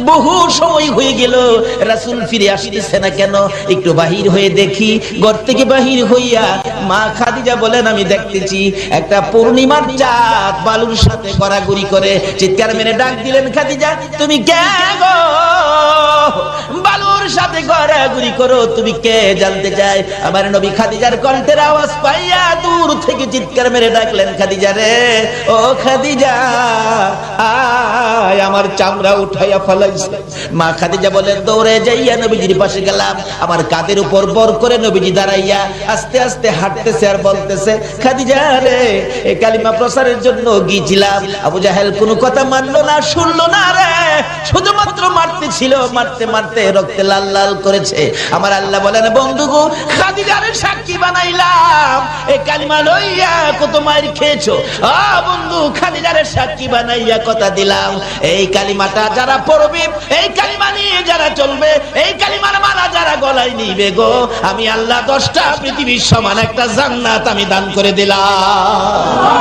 বহু সময় হয়ে গেল, রাসূল ফিরে আসতেছে না কেন? একটু বাহির হয়ে দেখি। ঘর থেকে বাহির হইয়া মা খাদিজা বলেন, আমি দেখতেছি একটা পূর্ণিমার চাঁদ বালুর সাথে গড়াগড়ি করে। চিৎকার মেরে ডাক দিলেন, খাদিজা তুমি কে গো? বালুর সাথে গড়াগড়ি করো, তুমি কে জানতে চাই? আমার নবী খাদিজার কণ্ঠের আওয়াজ পাইয়া দূর থেকে চিৎকার মেরে ডাকলেন, খাদিজা রে, ও খাদিজা আয়, আমার চামড়া উঠাইয়া ফেলাইছে। মা খাদিজা বলেন, দৌড়ে যাইয়া নবীজির পাশে গেলাম। আমার কাঁধের উপর বর করে নবীজি দাঁড়াইয়া আস্তে আস্তে হাঁটতেছে আর বলতেছে, খাদিজা রে, এই কালিমা প্রচারের জন্য গিয়েছিলাম, আবু জাহেল কোনো কথা মানলো না, শুনলো না রে, শুধুমাত্র মারতে ছিল, মারতে মারতে রক্তে লাল লাল করেছে। আমার আল্লাহ বলেন, বন্ধুগো খাদিজারে সাক্ষী বানাইলাম, এই কালিমা লইয়া কত মায়ের খেয়েছো। বন্ধু খাদিজারে সাক্ষী বানাইয়া কথা দিলাম, এই কালিমাটা যারা পড়বে, এই কালিমা নিয়ে যারা চলবে, এই কালিমার মালা যারা গলায় নিবে গো, আমি আল্লাহ 10টা পৃথিবীর সমান একটা জান্নাত আমি দান করে দিলাম।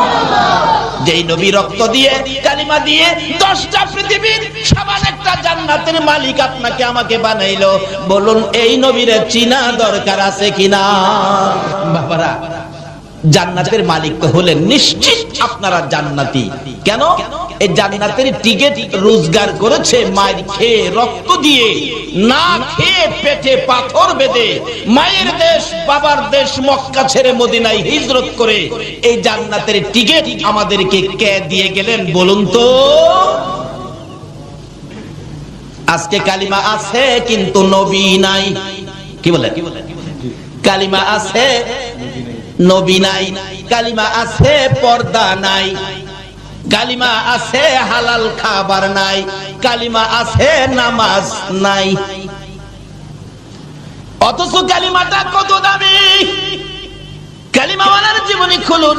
যেই নবী রক্ত দিয়ে কালিমা দিয়ে 10টা পৃথিবীর সমান একটা জান্নাতের মালিক আপনাকে আমাকে বানাইলো, বলুন এই নবীর চিনা দরকার আছে কিনা? বাবারা, জান্নাতের মালিক তো হলেন নিশ্চিত আপনারা জান্নাতি। কেন? এই জান্নাতের টিকিট রোজগার করেছে মায়ের খেয়ে, রক্ত দিয়ে, না খেয়ে পেটে পাথর বেঁধে, মায়ের দেশ বাবার দেশ মক্কা ছেড়ে মদিনায় হিজরত করে এই জান্নাতের টিকিট আমাদেরকে কে দিয়ে গেলেন বলুন তো? আজকে কালিমা আছে কিন্তু নবী নাই। কি বলে? কালিমা আছে নবী নাই, কালিমা আছে পর্দা নাই, কালিমা আছে হালাল খাবার নাই, কালিমা আছে নামাজ নাই। অথচ কালিমাটা কত দামি! কালিমাওয়ালার জীবনী খুলুন।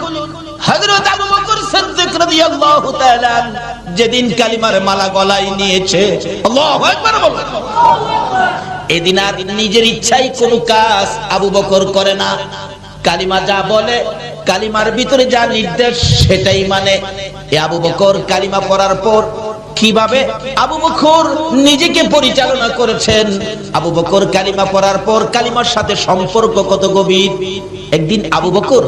হযরত আবু বকর সিদ্দিক রাদিয়াল্লাহু তাআলা যেদিন কালিমার মালা গলায় নিয়েছে, আল্লাহু আকবার বলুন, এদিন আর নিজের ইচ্ছায় কোনো কাজ আবু বকর করে না। কালিমা যা বলে, কালিমার ভিতরে যা নির্দেশ সেটাই মানে। আবু বকর কালিমা পড়ার পর কিভাবে আবু বকর নিজেকে পরিচালনা করেছেন, আবু বকর কালিমা পড়ার পর কালিমার সাথে সম্পর্ক কত গভীর। একদিন আবু বকর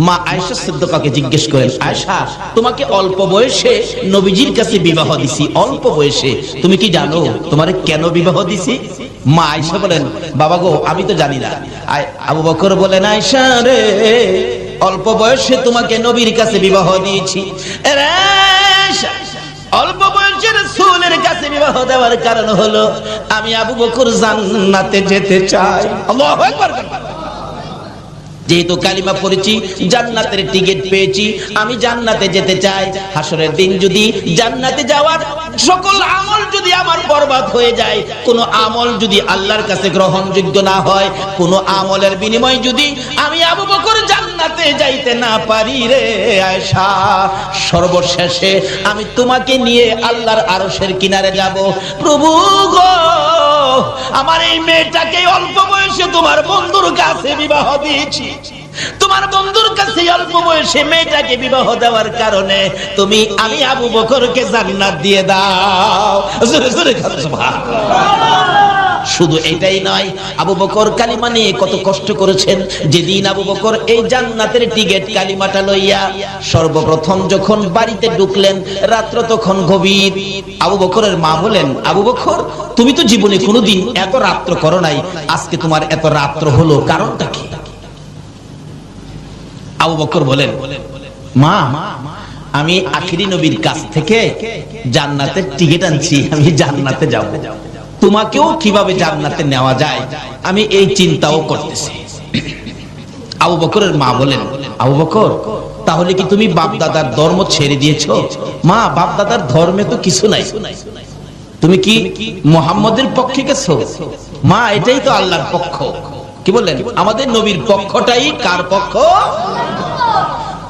মা আয়েশা সিদ্দিকাকে জিজ্ঞেস করেন, আয়েশা, তোমাকে অল্প বয়সে নবীজির কাছে বিবাহ দিছি, অল্প বয়সে, তুমি কি জানো তোমারে কেন বিবাহ দিছি? মা আয়েশা বলেন, বাবা গো, আমি তো জানি না। আবু বকর বলেন, আয়েশা রে, অল্প বয়সে তোমাকে নবীর কাছে বিবাহ দিয়েছি। অল্প বয়সে রাসূলের কাছে বিবাহ দেওয়ার কারণ হলো আমি আবু বকর জান্নাতে যেতে চাই। আল্লাহু আকবার। যেহেতু কালিমা পড়েছি, জান্নাতের টিকিট পেয়েছি, আমি জান্নাতে যেতে চাই। হাসরের দিন যদি জান্নাতে যাওয়ার সকল আমল যদি আমার বরবাদ হয়ে যায়, কোন আমল যদি আল্লাহর কাছে গ্রহণযোগ্য না হয়, কোন আমলের বিনিময়ে যদি আমি আবু বকর জান্নাতে যাইতে না পারি রে আয়েশা, সর্বশেষে আমি তোমাকে নিয়ে আল্লাহর আরশের কিনারে যাব। প্রভু গো, আমার এই মেয়েটাকে অল্প বয়সে তোমার বন্ধুর কাছে বিবাহ দিয়েছি, তোমার বন্ধুর কাছে অল্প বয়সে মেয়েটাকে বিবাহ দেওয়ার কারণে তুমি আমি আবু বকরকে জান্নাত দিয়ে দাও। শুধু এটাই নয়, আবু বকর কালিমা নিয়ে কত কষ্ট করেছেন। যেদিন আবু বকর এই জান্নাতের টিকিট কালিমাটা লইয়া সর্বপ্রথম যখন বাড়িতে ঢুকলেন, রাত্র তখন গভীর। আবু বকরের মা বলেন, আবু বকর, তুমি তো জীবনে কোনোদিন এত রাত্র করো নাই, আজকে তোমার এত রাত্র হলো, কারণটা কি? আবু বকর বলেন, মা, আমি আখিরি নবীর কাছ থেকে জান্নাতের টিকিট আনছি, আমি জান্নাতে যাব। তোমাকেও কিভাবে জান্নাতে নেওয়া যায় আমি এই চিন্তাও করতেছি। আবু বকরের মা বলেন, আবু বকর, তাহলে কি তুমি বাপ দাদার ধর্ম ছেড়ে দিয়েছো? মা, বাপ দাদার ধর্মে তো কিছু নাই, তুমি কি মুহাম্মদের পক্ষে গেছো? মা, এটাই তো আল্লাহর পক্ষ। কি বললেন? আমাদের নবীর পক্ষটাই কার পক্ষ?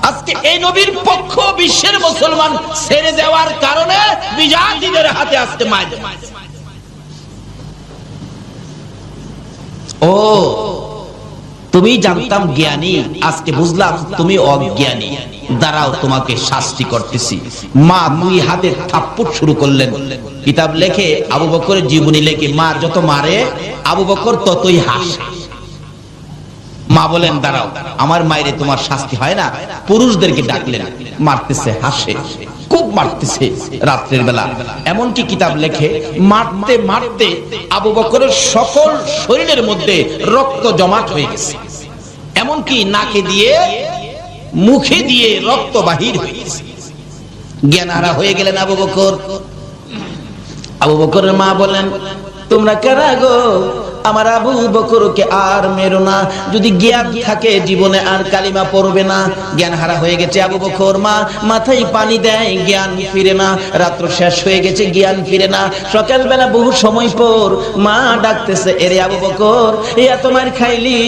আজকে এই নবীর পক্ষ বিশ্বের মুসলমান ছেড়ে দেওয়ার কারণে বিজাতিদের হাতে আজকে মাইর। ও তুমি জানতাম জ্ঞানী, আজকে বুঝলাম তুমি অজ্ঞানী, দাঁড়াও তোমাকে শাস্তি করতেছি। মা 2 হাতে থাপ্পড় শুরু করলেন। কিতাব লেখে, আবু বকরের জীবনী লেখে, মা যত মারে আবু বকর ততই হাসে। মা বলেন দাঁড়াও, আমার মায়েরে তোমার শাস্তি হয় না। পুরুষদেরকে ডাকলেন, মারতেছে, হাসে, খুব মারতেছে রাত্রের বেলা। এমনকি কিতাব লেখে, মারতে মারতে আবু বকরের সকল শরীরের মধ্যে রক্ত জমাট হয়ে গেছে, এমনকি নাকে দিয়ে মুখে দিয়ে রক্ত বাহির হয়ে গেছে। জ্ঞানহারা হয়ে গেলেন আবু বকর। আবু বকরের মা বলেন, তোমরা কারা গো? আমার আবু বকরকে আর মেরো না, যদি জ্ঞান থাকে জীবনে আর কালিমা পড়বে না। জ্ঞান হারা হয়ে গেছে আবু বকর। মা মাথায় পানি দেয়, জ্ঞান ফিরে না। রাত্র শেষ হয়ে গেছে, জ্ঞান ফিরে না। সকালবেলা বহু সময় পর মা ডাকতেছে, এরে আবু বকর, এত মার খাইলি,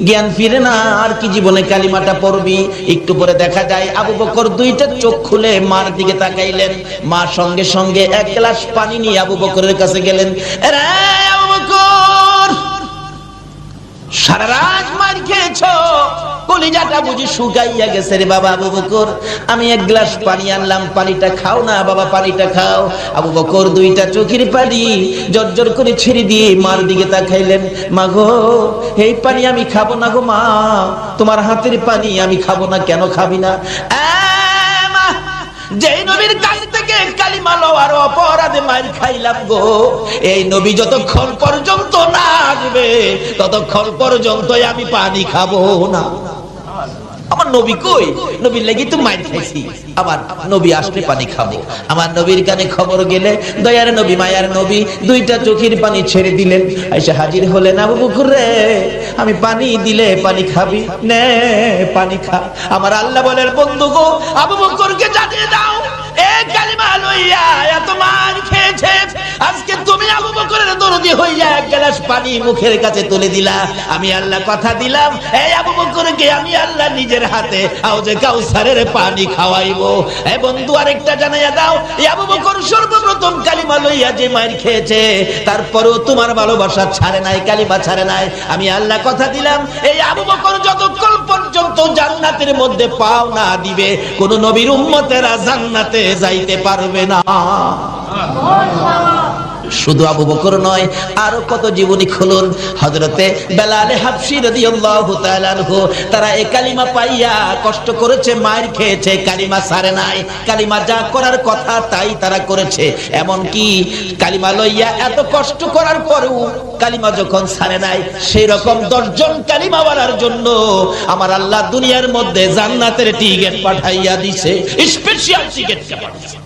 জ্ঞান ফিরে না, আর কি জীবনে কালিমাটা পড়বি? একটু পরে দেখা যায় আবু বকর 2টা চোখ খুলে মার দিকে তাকাইলেন। মা সঙ্গে সঙ্গে 1 গ্লাস পানি নিয়ে আবু বকরের কাছে গেলেন। এরে আবু বকর, সারা রাত মার খেয়েছো, কলিজাটা বুঝি শুকাইয়া গেছে রে বাবা। আবু বকর, আমি 1 গ্লাস পানি আনলাম, পানিটা খাও না বাবা, পানিটা খাও। আবু বকর 2টা চোখের পানি জর্জর করে ছেড়ে দিয়ে মার দিকে তাকাইলেন। মা গো, এই পানি আমি খাবো না গো মা, তোমার হাতের পানি আমি খাবো না। কেন খাবি না? যেই নবীর কাছ থেকে কালিমা লওয়ার অপরাধে মার খাইলাম গো, এই নবী যতক্ষণ পর্যন্ত না আসবে ততক্ষণ পর্যন্ত আমি পানি খাবো না। আমার নবী কই? নবীর লাগি তো মার খাইছি, আবার নবী আসলে পানি খাবো। আমার নবীর কানে খবর গেলে দয়ার নবী, মায়ার নবী 2টা চোখের পানি ছেড়ে দিলেন। আয়েশা হাজির হলেন, আবু বকর রে, আমি পানি দিলে পানি খাবি? নে পানি খা। আমার আল্লাহ বলেন, বন্ধু গো, আবু বকরকে জানিয়ে দাও, এই কালিমা লইয়া এত মার খেয়েছে, আজকে তুমি আবু বকরের দরদি হইয়া 1 গ্লাস পানি মুখের কাছে তুলে দিলা। আমি আল্লাহ কথা দিলাম, এই আবু বকরকে আমি আল্লাহ নিজের হাতে হাউজে কাউসারের পানি খাওয়াইবো। এই বন্ধু, আরেকটা জানাইয়া দাও, এই আবু বকর সর্বপ্রথম কালিমা লইয়া যে মার খেয়েছে, তারপরেও তোমার ভালোবাসা ছাড়ে নাই, কালিমা ছাড়ে নাই। আমি আল্লাহ কথা দিলাম, এই আবু বকর যতক্ষণ পর্যন্ত জান্নাতের মধ্যে পাও না দিবে, কোন নবীর উম্মতেরা জান্নাতে যাইতে পারবে না। শুধু আবু বকর নয়, আরো কত জীবনী খুলুন। হযরতে বেলাল হাবশী রাদিয়াল্লাহু তাআলা আনহু, তারা এই কালিমা পাইয়া কষ্ট করেছে, মার খেয়েছে, কালিমা ছাড়ে নাই। কালিমা যা করার কথা তাই তারা করেছে। এমন কি কালিমা লইয়া এত কষ্ট করার পরেও কালিমা যখন ছাড়ে নাই, সেই রকম 10 জন কালিমাওয়ালার জন্য আমার আল্লাহ দুনিয়ার মধ্যে জান্নাতের টিকিট পাঠাইয়া দিছে, স্পেশাল টিকিট পাঠাইছে।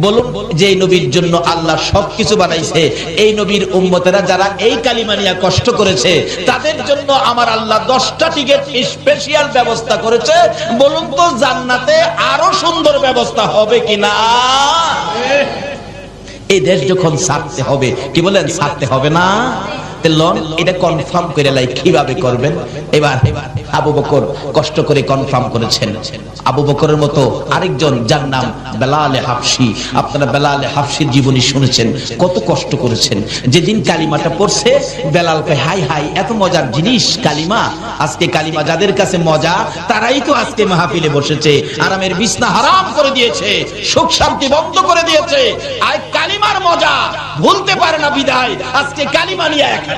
বলুন, যে নবীর জন্য আল্লাহ সবকিছু বানাইছে, এই নবীর উম্মতেরা যারা এই কালিমা নিয়ে কষ্ট করেছে, তাদের জন্য আমার আল্লাহ 10টা টিকিট স্পেশাল ব্যবস্থা করেছে। বলুন তো, জান্নাতে আরো সুন্দর ব্যবস্থা হবে কিনা? এই দেশ যখন ছাড়তে হবে, কি বলেন, ছাড়তে হবে না? এটা কনফার্ম করে লাই, কিভাবে করবেন? এবার আবু বকর কষ্ট করে কনফার্ম করেছেন। আবু বকরের মতো আরেকজন, যার নাম বেলাল হাবশী, আপনারা বেলাল হাবশীর জীবনী শুনেছেন, কত কষ্ট করেছেন। যেদিন কালিমাটা পড়ছে, বেলাল কয়, হাই হাই, এত মজার জিনিস কালিমা। আজকে কালিমা যাদের কাছে মজা, তারাই তো আজকে মাহফিলে বসেছে, আরামের বিছনা হারাম করে দিয়েছে, সুখ শান্তি বন্ধ করে দিয়েছে। আর কালিমার মজা ভুলতে পারে না বিদায় আজকে কালিমা নিয়ে একা।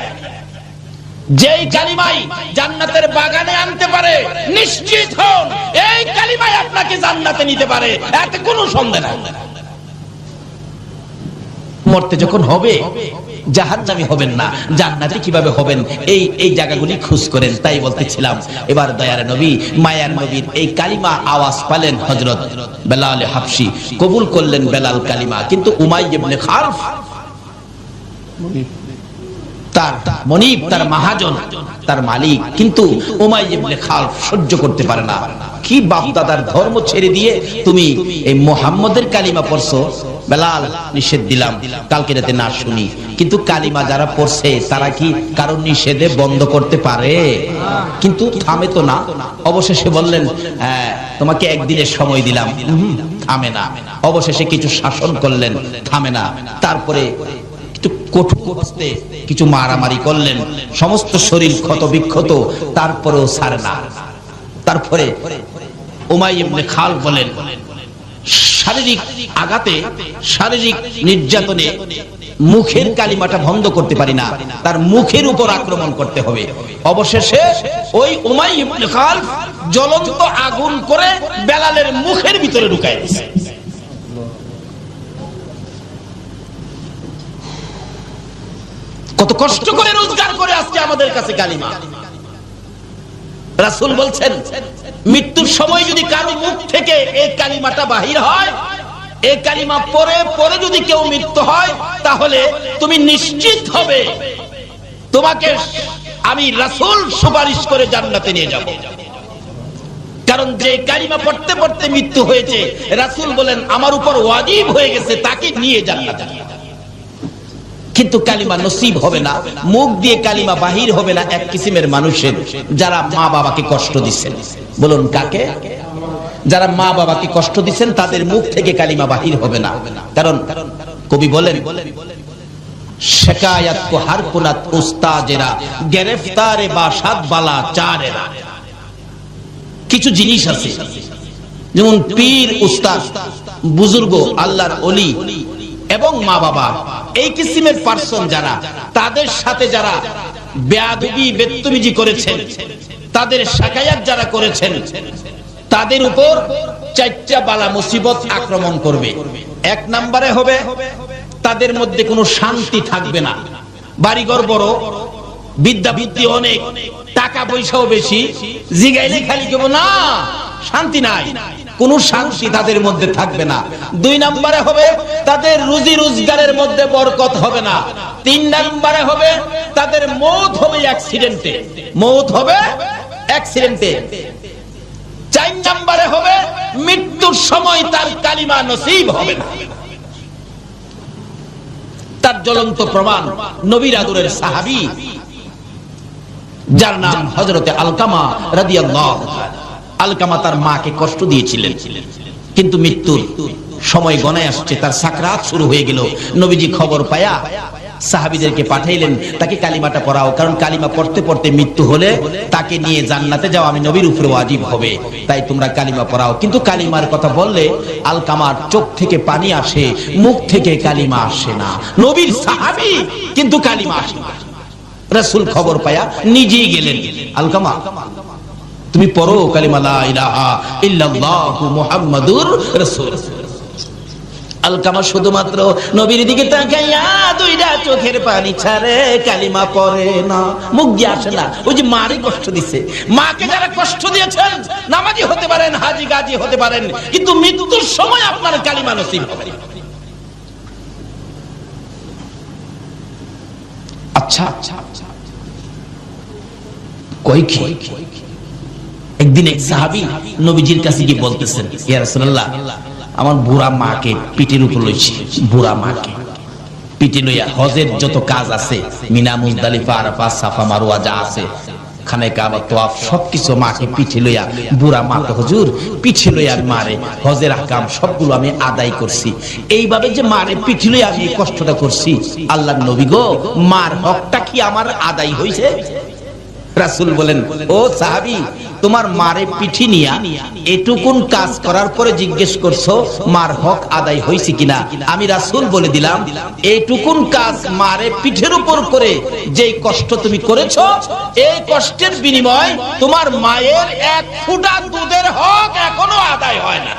যেই কালিমাই জান্নাতের বাগানে আনতে পারে, নিশ্চিত হন এই কালিমাই আপনাকে জান্নাতে নিতে পারে, এতে কোনো সন্দেহ নাই। মরতে যখন হবে, জাহান্নামী হবেন না, জান্নাতি কিভাবে হবেন, এই জায়গাগুলি খোঁজ করেন। তাই বলতেছিলাম, এবার দয়ার নবী, মায়ার নবীর এই কালিমা আওয়াজ পেলেন হযরত বেলাল হাবশী, কবুল করলেন বেলাল কালিমা। কিন্তু উমাইয়া ইবনে খালফ, তার মনিব, তার মহাজন, তার মালিক, কিন্তু উমাইয়া ইবনে খালফ সহ্য করতে পারে না। কি বাপ দাদার ধর্ম ছেড়ে দিয়ে তুমি এই মুহাম্মদের কালিমা পড়ছো? বেলাল, নিষেধ দিলাম, কালকে রাতে না শুনি। কিন্তু কালিমা যারা পড়ছে, তারা কি কারণ নিষেধে বন্ধ করতে পারে? কিন্তু থামে তো না। অবশেষে বললেন, তোমাকে একদিনের সময় দিলাম, থামে না। অবশেষে কিছু শাসন করলেন, থামে না। তারপরে একটু কঠোর হস্তে কিছু মারামারি করলেন, সমস্ত শরীর ক্ষত বিক্ষত, তারপরেও ছাড়ে না। তারপরে উমাইয়া ইবনে খালদ বলেন, শারীরিক আঘাতে, শারীরিক নির্যাতনে মুখের কালিমাটা বন্ধ করতে পারি না, তার মুখের উপর আক্রমণ করতে হবে। অবশেষে ওই উমাইয়া ইবনে খালদ জ্বলন্ত আগুন করে বেলালের মুখের ভিতরে ঢুকায় দিয়েছে। কত কষ্ট করে রোজগার করে আজকে আমাদের কাছে কালিমা। রাসূল বলছেন, মৃত্যুর সময় যদি কারো মুখ থেকে এই কালিমাটা বাহির হয়, এই কালিমা পরে পরে যদি কেউ মৃত্যু হয়, তাহলে তুমি নিশ্চিত হবে তোমাকে আমি রাসূল সুপারিশ করে জান্নাতে নিয়ে যাব। কারণ যে কালিমা পড়তে পড়তে মৃত্যু হয়েছে, রাসূল বলেন আমার উপর ওয়াজিব হয়ে গেছে তাকে নিয়ে জান্নাতে। কিন্তু কালিমা নসিব হবে না, মুখ দিয়ে কালিমা বাহির হবে না এক কিসিমের মানুষের, যারা মা বাবাকে কষ্ট দিচ্ছেন। বলুন কাকে? যারা মা বাবাকে কষ্ট দিচ্ছেন তাদের মুখ থেকে কালিমা বাহির হবে না। কারণ কবি বলেন, শিকায়াত কো হার কুনাত উস্তাজেরা, গ্রেফতারে বাসাত বালা চারেরা। কিছু জিনিস আছে, যেমন পীর, উস্তাদ, বুজুর্গ, আল্লাহর ওলি এবং মা বাবা, এই কিসিমের পার্সন যারা, তাদের সাথে যারা বেয়াদবি বেত্তমিজি করেছেন, তাদের শাকায়াত যারা করেছেন, তাদের উপর চারটা বালা মুসিবত আক্রমণ করবে। এক নম্বরে হবে তাদের মধ্যে কোনো শান্তি থাকবে না। বাড়িঘর বড়, বিদ্যা বুদ্ধি অনেক, টাকা পয়সাও বেশি, জিগাইলে খালি কেবল না, শান্তি নাই, কোন শান্তি তাদের মধ্যে থাকবে না। দুই নম্বরে হবে তাদের রুজি রোজগারের মধ্যে বরকত হবে না। তিন নম্বরে হবে তাদের মওত হবে অ্যাক্সিডেন্টে, মওত হবে অ্যাক্সিডেন্টে। চার নম্বরে হবে মৃত্যুর সময় তার কালিমা নসিব হবে না। তার জ্বলন্ত প্রমাণ নবীর আদরের সাহাবী, যার নাম হযরতে আলকামা রাদিয়াল্লাহু তাআলা। আলকামা তার মাকে কষ্ট দিয়েছিলেন, কিন্তু মৃত্যুর সময় গণায় আসছে, তার সাকরাত শুরু হয়ে গেল। নবীজি খবর পায়া সাহাবীদেরকে পাঠাইলেন, তাকে কালিমাটা পড়াও, কারণ কালিমা পড়তে পড়তে মৃত্যু হলে তাকে নিয়ে জান্নাতে যাওয়া আমি নবীর উপরে ওয়াজিব হবে, তাই তোমরা কালিমা পড়াও। কিন্তু কালিমার কথা বললে আলকামার চোখ থেকে পানি আসে, মুখ থেকে কালিমা আসে না। নবীর সাহাবী কিন্তু কালিমা আসে না। রাসূল খবর পায়া নিজেই গেলেন, আলকামা তুমি পড়ো কালিমা লা ইলাহা ইল্লাল্লাহু মুহাম্মাদুর রাসূল। আলকামা শুধুমাত্র নবীর দিকে তাকাইয়া দুইটা চোখের পানি ছাড়ে, কালিমা পড়ে না, মুখ দিয়ে আসে না। ওই যে মারে কষ্ট দিছে, মাকে যারা কষ্ট দিয়েছেন, নামাজি হতে পারেন, হাজী গাজী হতে পারেন, কিন্তু মৃত্যুর সময় আপনার কালিমা নসিব হবে না। আচ্ছা কই কি? একদিন এক সাহাবী নবীজির কাছে গিয়ে বলতেছেন, ইয়া রাসূলুল্লাহ, আমার বুড়া মাকে পিঠের উপর লইছি, বুড়া মাকে পিঠে লইয়া হজের যত কাজ আছে, মিনা, মুজদালিফা, আরাফা, সাফা, মারওয়া যা আছে, খানে কাবা, তাওয়াফ, সবকিছু মাকে পিঠে লইয়া, বুড়া মা তো হুজুর পিঠে লইয়া মারে হজের আহকাম সবগুলো আমি আদায় করছি। এইভাবে যে মারে পিঠে লইয়া আমি কষ্টটা করছি, আল্লাহর নবী গো, মার হকটা কি আমার আদায় হইছে? রাসূল বলেন, ও সাহাবী, তোমার মারে পিঠি নিয়া এটুকুন কাজ করার পরে জিজ্ঞেস করছো মার হক আদায় হয়েছে কিনা? আমি রাসূল বলে দিলাম, এইটুকুন কাজ মারে পিঠের উপর করে যেই কষ্ট তুমি করেছো, এই কষ্টের বিনিময় তোমার মায়ের এক ফোঁটা দুধের হক এখনো আদায় হয় না।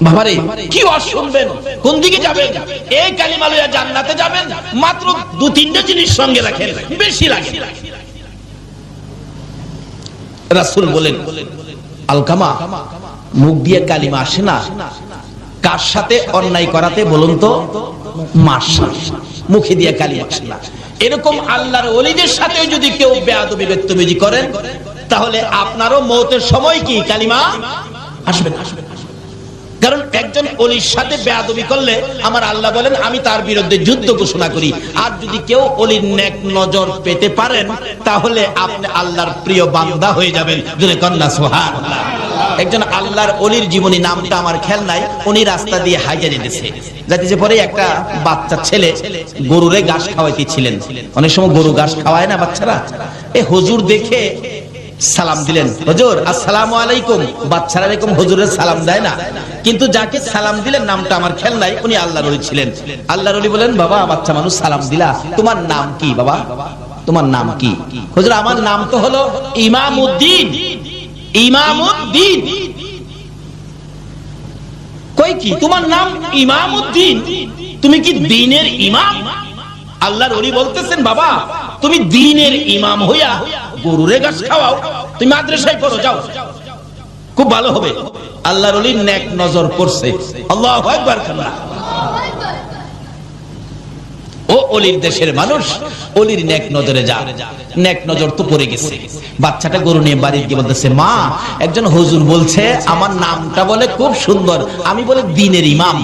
বাবারে কি শুনবেন, কোন দিকে যাবেন? এই কালিমা লইয়া জান্নাতে যাবেন, মাত্র দু তিনটা জিনিস সঙ্গে রাখেন, বেশি লাগে। রাসূল বলেন, আলকামা মুখ দিয়ে কালিমা আসে না, কার সাথে অন্যায় করাতে বলুন তো? মার সাথে। মুখে দিয়ে কালিমা আসে না। এরকম আল্লাহর ওলিদের সাথে যদি কেউ বেয়াদবি বেত্তমিজি করেন, তাহলে আপনারও মওতের সময় কি কালিমা আসবে না। কারণ একজন ওলির সাথে বেয়াদবি করলে আমার আল্লাহ বলেন আমি তার বিরুদ্ধে যুদ্ধ ঘোষণা করি। আর যদি কেউ ওলির নেক নজর পেতে পারেন, তাহলে আপনি আল্লাহর প্রিয় বান্দা হয়ে যাবেন। জোরে কন্যা সুবহানাল্লাহ। একজন আল্লাহর ওলির জীবনী, নামটা আমার খেয়াল নাই, উনি রাস্তা দিয়ে হাইজা যেতেছে, যাইতেছে পরে একটা বাচ্চা ছেলে গরুরে ঘাস খাওয়াইতেছিলেন। অনেক সময় গরু ঘাস খাওয়ায় না বাচ্চারা, এ হুজুর দেখে সালাম দিলেন, হুজুর আসসালামু আলাইকুম। বাচ্চারা এরকম হুজুরের সালাম দেয় না, কিন্তু যাকে সালাম দিলেন নামটা আমার খেয়াল নাই, উনি আল্লাহর ওলি ছিলেন। আল্লাহর ওলি বলেন, বাবা বাচ্চা মানুষ সালাম দিলা, তোমার নাম কি বাবা, তোমার নাম কি? হুজুর আমার নাম তো হলো ইমামউদ্দিন। ইমামউদ্দিন কই কি তোমার নাম ইমামউদ্দিন, তুমি কি দ্বীনের ইমাম? আল্লাহর ওলি বলতেছেন, বাবা তুমি দ্বীনের ইমাম হইয়া গরুরে ঘাস খাওয়াও, তুমি মাদ্রাসায় পড়ো, যাও, খুব ভালো হবে। আল্লাহর ওলি নেক নজর করছে। আল্লাহু আকবার। ও অলির দেশের মানুষ, অলির নেক নজরে যা, নেক নজর তো পড়ে গেছে। বাচ্চাটা গরু নিয়ে বাড়ি গিয়ে বলতেছে, মা একজন হুজুর বলছে আমার নামটা বলে খুব সুন্দর, আমি বলে দ্বীনের ইমাম,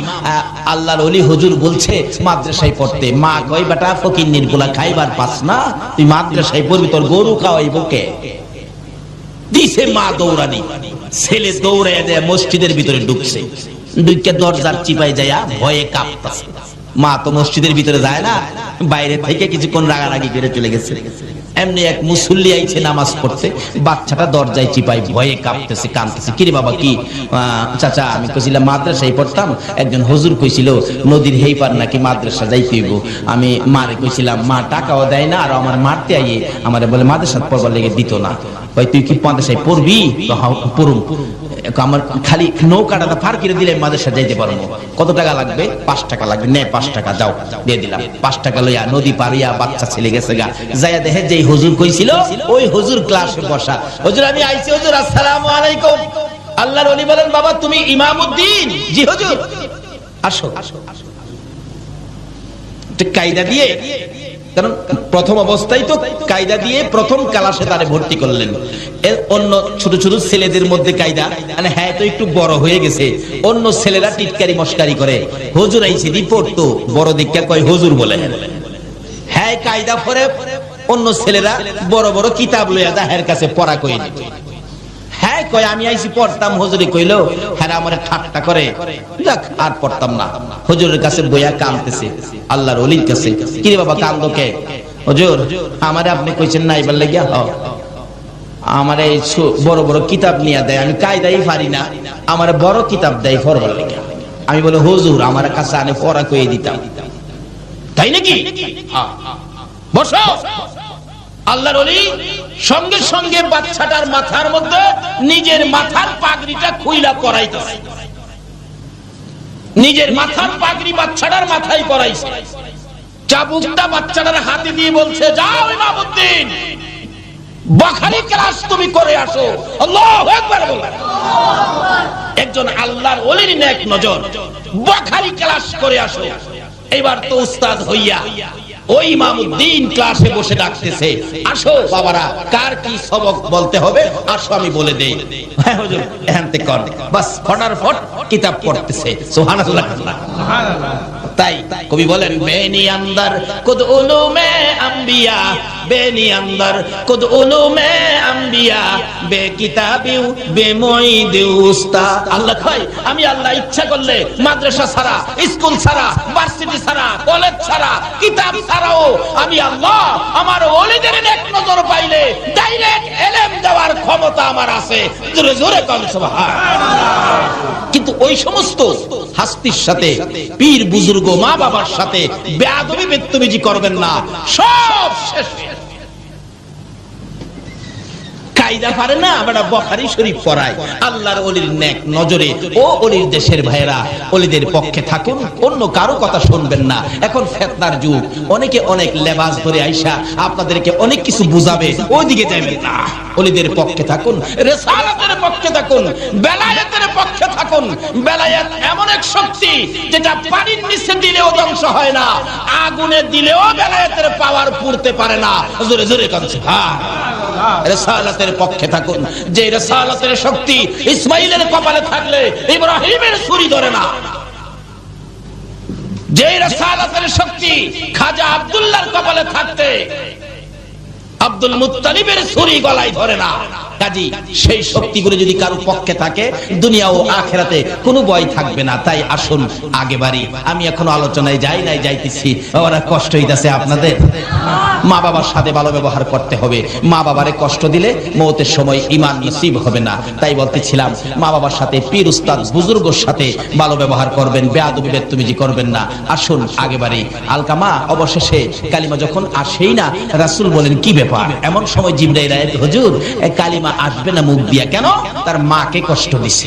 আল্লাহর ওলি হুজুর বলছে মাদ্রাসায় পড়তে। মা কই, বেটা ফকিন্নির পোলা খাইবার পাস না, তুই মাদ্রাসায় পড়বি, তোর গরু খাওয়াইব কে? দিছে মা দৌড়ানি, ছেলে দৌড়াইয়া যায় মসজিদের ভিতরে ঢুকছে, ঢুকে দরজার চিপাই যায় ভয়ে কাঁপতাছে। মা তো মসজিদের ভিতরে যায় না, বাইরে থেকে কিছুক্ষণ রাগারাগি করে চলে গেছে। এমনি এক মুসল্লি আইছে নামাজ পড়তে, বাচ্চাটা দরজায় চিপাই ভয়ে কাঁপতেছে, কাঁদতেছে। কিরে বাবা কি? চাচা আমি কইছিলাম মাদ্রাসায় পড়তাম, একজন হুজুর কইছিল নদীর হেই পার নাকি মাদ্রাসা যাইতে হইব। আমি মারে কইছিলাম, মা টাকাও দেয় না, আর আমার মারতে আইয়ে আমারে বলে মাদ্রাসা পড়বার লেগে দিত না। ভাই তুই কি মাদ্রাসায় পড়বি? তো পড়ুম, আমার খালি নৌকাটা পার করে দিলে মাদ্রাসা যাইতে পারবো। কত টাকা লাগবে? 5 টাকা লাগবে। নে 5 টাকা যাও, দিয়ে দিলাম। 5 টাকা লইয়া নদী পারিয়া বাচ্চা ছেলে গেছে গা, যাইয়া দেখে যে হুজুর কইছিল ওই হুজুর ক্লাসে বসা। হুজুর আমি আইছি, হুজুর আসসালামু আলাইকুম। আল্লাহর ওলি বলেন, বাবা তুমি ইমামউদ্দিন? জি হুজুর। আসো। কায়দা দিয়ে, কারণ প্রথম অবস্থায় তো কায়দা দিয়ে প্রথম ক্লাসে তারে ভর্তি করলেন। অন্য ছোট ছোট ছেলেদের মধ্যে কায়দা, মানে হ্যাঁ তো একটু বড় হয়ে গেছে, অন্য ছেলেরা টিটকারি মস্কারি করে, হুজুর আইছে দি পড়তো, বড় দীক্ষা কয় হুজুর বলে। হ্যাঁ কায়দা পরে অন্য ছেলেরা বড় বড় কিতাব লইয়া তাহের কাছে পড়া কই দিত। হ্যাঁ কয় আমি আইছি পড়তাম, হুজুরে কইলো হ্যাঁ আমারে ঠাট্টা করে, যাক আর পড়তাম না। হুজুরের কাছে বইয়া কাঁদতেছে, আল্লাহর ওলির কাছে। কি রে বাবা কান্দো কে? হুজুর আমারে আপনি কইছেন না এবার লাগিয়া, আমারে বড় বড় কিতাব নিয়ে দেয়, আমি কায়দাই পারি না, আমারে বড় কিতাব দেয় পড়বার লাগিয়া। আমি বলে হুজুর আমার কাছে আনে পড়া কইয়ে দিতাম। তাই নাকি? বসো। আল্লাহর ওলি সঙ্গে সঙ্গে বাচ্চাটার মাথার মধ্যে নিজের মাথার পাগড়িটা খুইলা পরাইতেছে, নিজের মাথার পাগড়ি বাচ্চাটার মাথায় পরাইছে, চাবুকটা বাচ্চাটার হাতে দিয়ে বলছে, যাও ইমামউদ্দিন বখারি ক্লাস তুমি করে আসো। আল্লাহু আকবার বলেন। একজন আল্লাহর ওলির নেক নজর, বখারি ক্লাস করে আসো। এবার তো উস্তাদ হইয়া ওই ইমামউদ্দিন ক্লাসে বসে ডাকতেছে, আসো বাবারা কার কি সবক বলতে হবে আসো আমি বলে দেই। হ্যাঁ হুজুর এখানতে কর, বাস ফটাফট কিতাব পড়তেছে। সুবহানাল্লাহ সুবহানাল্লাহ। তাই কবি বলেন, বেনি আন্দার কুদ উলুমে আম্বিয়া, বেনি আন্দার কুদ উলুমে আম্বিয়া, বে কিতাবিউ বে মুঈদিউ উস্তাদ। আল্লাহ কয় আমি আল্লাহ ইচ্ছা করলে মাদ্রাসা ছাড়া, স্কুল ছাড়া, ভার্সিটি ছাড়া, কলেজ ছাড়া, কিতাব ছাড়াও আমি আল্লাহ আমার ওলিদের নেক নজর পাইলে ডাইরেক্ট ইলম দেওয়ার ক্ষমতা আমার আছে। জোরে জোরে কোন সুবহানাল্লাহ। কিন্তু ওই সমস্ত হাস্তির সাথে, পীর বুজুর্গ মা বাবার সাথে বেয়াদবি বেত্তমিজি করবেন না, সব শেষ। কায়দা পারে না বেটা বুখারী শরীফ পড়ায়। আল্লাহর ওলির নেক নজরে ও ওলির দেশের ভাইরা ওলিদের পক্ষে থাকুন, অন্য কারো কথা শুনবেন না। এখন ফিতনার যুগ, অনেকে অনেক লেবাস ধরে আইসা আপনাদেরকে অনেক কিছু বুঝাবে, ওইদিকে যাবেন না। ওলিদের পক্ষে থাকুন, রিসালাতের পক্ষে থাকুন, বেলায়েতের পক্ষে থাকুন। বেলায়েত এমন এক শক্তি যেটা পানির নিচে দিলেও ধ্বংস হয় না, আগুনে দিলেও বেলায়েতের পাওয়ার পুরতে পারে না। জোরে জোরে কোন সুবহানাল্লাহ। রিসালাতের পক্ষে থাকুন, যে রিসালাতের শক্তি ইসমাইলের কপালে থাকলে ইব্রাহিমের ছুরি ধরে না, যে রিসালাতের শক্তি খাজা আব্দুল্লাহর কপালে থাকতে আব্দুল মুত্তালিবের ছুরি গলায় ধরে না। কাজী সেই শক্তিগুলো যদি কারো পক্ষে থাকে দুনিয়া ও আখিরাতে কোনো ভয় থাকবে না। তাই আসুন আগে বাড়ি। আমি এখনো আলোচনায় যাই নাই, যাইতেছি। ওরা কষ্ট হইতাছে আপনাদের? মা বাবার সাথে ভালো ব্যবহার করতে হবে। মা বাবারে কষ্ট দিলে মওতের সময় ঈমান নসিব হবে না। তাই বলতেছিলাম মা বাবার সাথে, পীর উস্তাদ বুজুর্গের সাথে ভালো ব্যবহার করবেন, বেয়াদবি বেদতুমিজি করবেন না। আসুন আগে বাড়ি। আলকামা অবশেষে কালিমা যখন আসেই না, রাসূল বলেন কি ব্যাপার? এমন সময় জিবরাইল আয়াত, হুজুর কালিমা আসবে না মুখ দিয়া কেন? তার মাকে কষ্ট দিছে,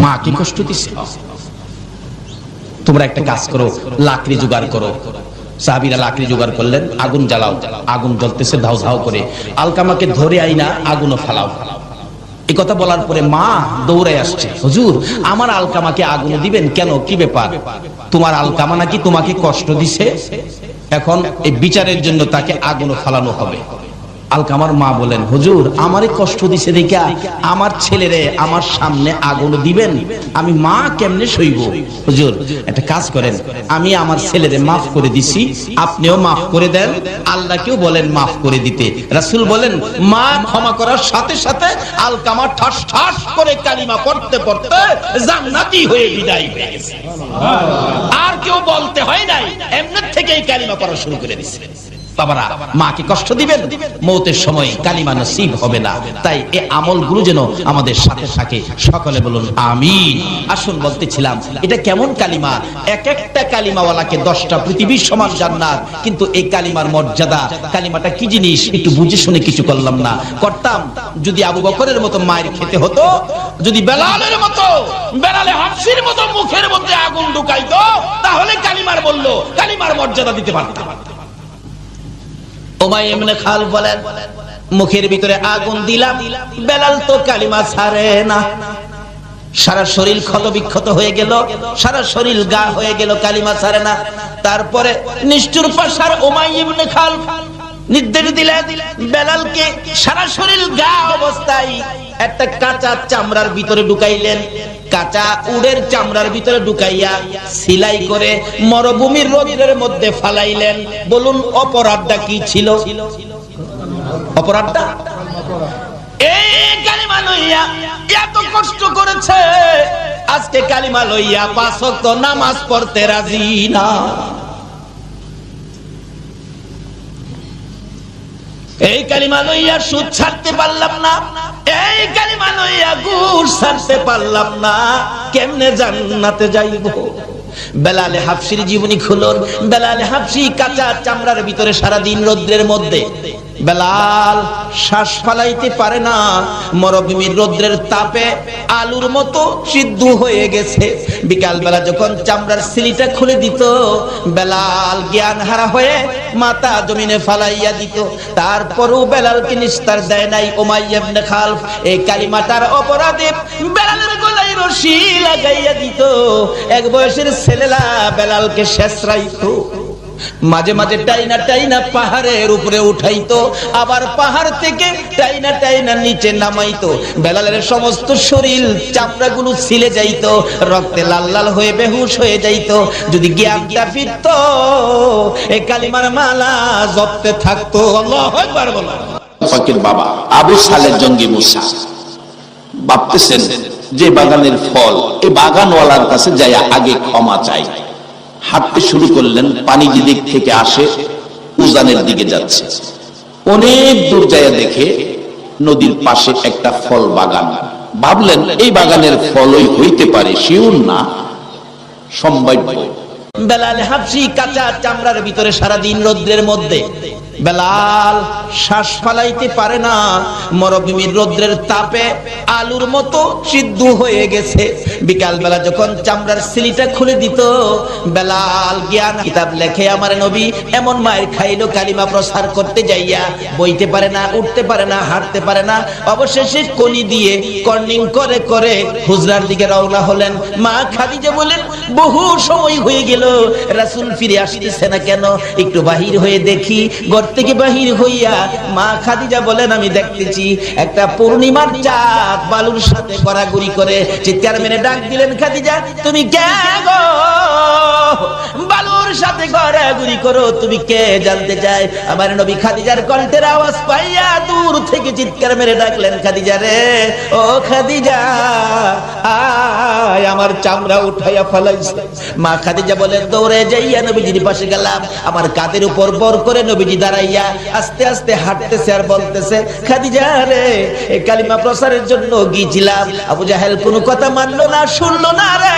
মাকে কষ্ট দিছে। তোমরা একটা কাজ করো, লাকড়ি জোগাড় করো। সাহাবীরা লাকড়ি জোগাড় করলেন, আগুন জ্বালাও। আগুন জ্বলতেছে ধাউ ধাউ করে, আলকামাকে ধরে আইনা আগুনও ফালাও। এই কথা বলার পরে মা দৌড়ে আসছে, হুজুর আমার আলকামাকে আগুন দিবেন কেন? কি ব্যাপার? তোমার আলকামা নাকি তোমাকে কষ্ট দিছে, এখন এই বিচারের জন্য তাকে আগুনও ফালানো হবে। আলকামার মা বলেন, হুজুর আমারে কষ্ট দিছে দেখা আমার ছেলেরে আমার সামনে আগুন দিবেন? আমি মা কেমনে সইব? হুজুর একটা কাজ করেন, আমি আমার ছেলেরে মাফ করে দিছি, আপনিও মাফ করে দেন, আল্লাহকেও বলেন মাফ করে দিতে। রাসূল বলেন মা ক্ষমা করার সাথে সাথে আলকামা ঠাস ঠাস করে কালিমা পড়তে পড়তে জান্নাতি হয়ে বিদায় হয়ে গেছে। আর কেউ বলতে হয় নাই, এমনি থেকেই কালিমা পড়া শুরু করে দিছে। বাবারা, মাকে কষ্ট দিবেন, মওতের সময় কালিমা নসিব হবে না। তাই এই আমলগুলো যেন আমাদের সাথে থাকে। সকলে বলুন আমিন। আসুন বলতেছিলাম এটা কেমন কালিমা? এক একটা কালিমাওয়ালাকে 10টা পৃথিবীর সমান জান্নাত। কিন্তু এই কালিমার মর্যাদা, কালিমাটা কি জিনিস একটু বুঝে শুনে কিছু করলাম না। করতাম যদি আবু বকরের মতো মায়ের খেতে হতো, যদি বেলালের মতো, বেলালে হাফসির মতো মুখের মধ্যে আগুন ঢুকাইতো, তাহলে কালিমার বললো কালিমার মর্যাদা দিতে পারতাম। উমাইয়া ইবনে খালফ বলেন মুখের ভিতরে আগুন দিলাম, বেলাল তো কালিমা ছাড়ে না। সারা শরীর ক্ষত বিক্ষত হয়ে গেল, সারা শরীর গা হয়ে গেল, কালিমা ছাড়ে না। তারপরে নিষ্ঠুর পাশার উমাইয়া ইবনে খালফ নির্দেশ দিলেন বেলালকে সারা শরীর গা অবস্থায় একটা কাঁচা চামড়ার ভিতরে ঢুকাইলেন। কাঁচা উটের চামড়ার ভিতরে ঢুকাইয়া সেলাই করে মরুভূমির রোদের মধ্যে ফালাইলেন। বলুন অপরাধটা কি ছিল? অপরাধটা এই কালিমা লইয়া এত কষ্ট করেছে, আজকে কালিমা লইয়া 5 ওয়াক্ত নামাজ পড়তে রাজি না। এই কালিমা লইয়া সুদ ছাড়তে পারলাম না, এই কালিমা লইয়া ঘুষ ছাড়তে পারলাম না, কেমনে জান্নাতে যাইব? বেলালে হাফসির জীবনী খুলুন। বেলালে হাফসি কাঁচা চামড়ার ভিতরে সারাদিন রৌদ্রের মধ্যে, বেলাল শ্বাস ফালাইতে পারে না, মরুভূমির রৌদ্রের তাপে আলুর মতো সিদ্ধ হয়ে গেছে। বিকাল বেলা যখন চামড়ার সিলিটা খুলে দিত, বেলাল জ্ঞান হারা হয়ে মাথা জমিনে ফালাইয়া দিত। তারপরও বেলালকে নিস্তার দেয় নাই উমাইয়া ইবনে খালফ। এই কালিমাটার অপরাধে বেলালের গলায় রশি লাগাইয়া দিত। এক বয়সের ছেলেরা বেলালকে শেষরাইতো। মাঝে মাঝে টাইনা টাইনা পাহাড়ের উপরে উঠাইতো, আবার পাহাড় থেকে টাইনা টাইনা নিচে নামাইতো। বেলালের সমস্ত শরীর চামড়াগুলো ছিলে যাইতো, রক্তে লাল লাল হয়ে বেহুশ হয়ে যাইতো। যদি জ্ঞানটা ফিরত, এই কালিমার মালা জপতে থাকতো। আল্লাহু আকবার বলো। ফকির বাবা আবু সালেহ জঙ্গি মুসা ভাবতেছেন যে বাগানের ফল, এই বাগানওয়ালার কাছে যায় আগে ক্ষমা চাই। হাঁটতে শুরু করলেন, পানি যে দিক থেকে আসে উজানের দিকে যাচ্ছে। অনেক দূর যায় দেখে নদীর পাশে একটা ফল বাগান। ভাবলেন এই বাগানের ফলই হইতে পারে, শিওর না, সম্ভাব্য। বেলাল হাফসি কাঁচা চামড়ার ভিতরে সারাদিন রৌদ্রের মধ্যে, বেলাল শ্বাস ফালাইতে পারে না, মরুভূমির রৌদ্রের তাপে আলুর মতো সিদ্ধ হয়ে গেছে। বিকাল বেলা যখন চামড়ার সিলিটা খুলে দিত, বেলাল জ্ঞান কিতাব লেখে আমার নবী এমন মায়ের খাইলো কালিমা প্রচার করতে যাইয়া, বইতে পারে না, উঠতে পারে না, হাঁটতে পারে না। অবশেষে কনি দিয়ে কর্নিং করে করে হুজরার দিকে রওনা হলেন। মা খাদিজা বলেন বহু সময় হয়ে গেল, রাসূল ফিরে আসতেছে না কেন? একটু বাহির হয়ে দেখি, ঘর থেকে বাহির হইয়া মা খাদিজা বলেন আমি দেখতেছি একটা পূর্ণিমার চাঁদ বালুর সাথে গড়াগড়ি করে। চিৎকার মেরে ডাক দিলেন, খাদিজা তুমি কে গো? বালুর সাথে গড়াগড়ি করো, তুমি কে জানতে চাই? আমার নবী খাদিজার কণ্ঠের আওয়াজ পাইয়া দূর থেকে চিৎকার মেরে ডাকলেন, খাদিজা রে, ও খাদিজা আয়, আমার চামড়া উঠাইয়া ফেলাইছে। মা খাদিজা বলেন দৌড়ে যাইয়া নবীজির পাশে গেলাম। আমার কাঁধের উপর বর করে নবীজি দাঁড়াইয়া আস্তে আস্তে হাঁটতেছে আর বলতেছে, খাদিজা রে, এই কালিমা প্রচারের জন্য গিয়েছিলাম। আবু জাহেল কোনো কথা মানলো না, শুনলো না রে,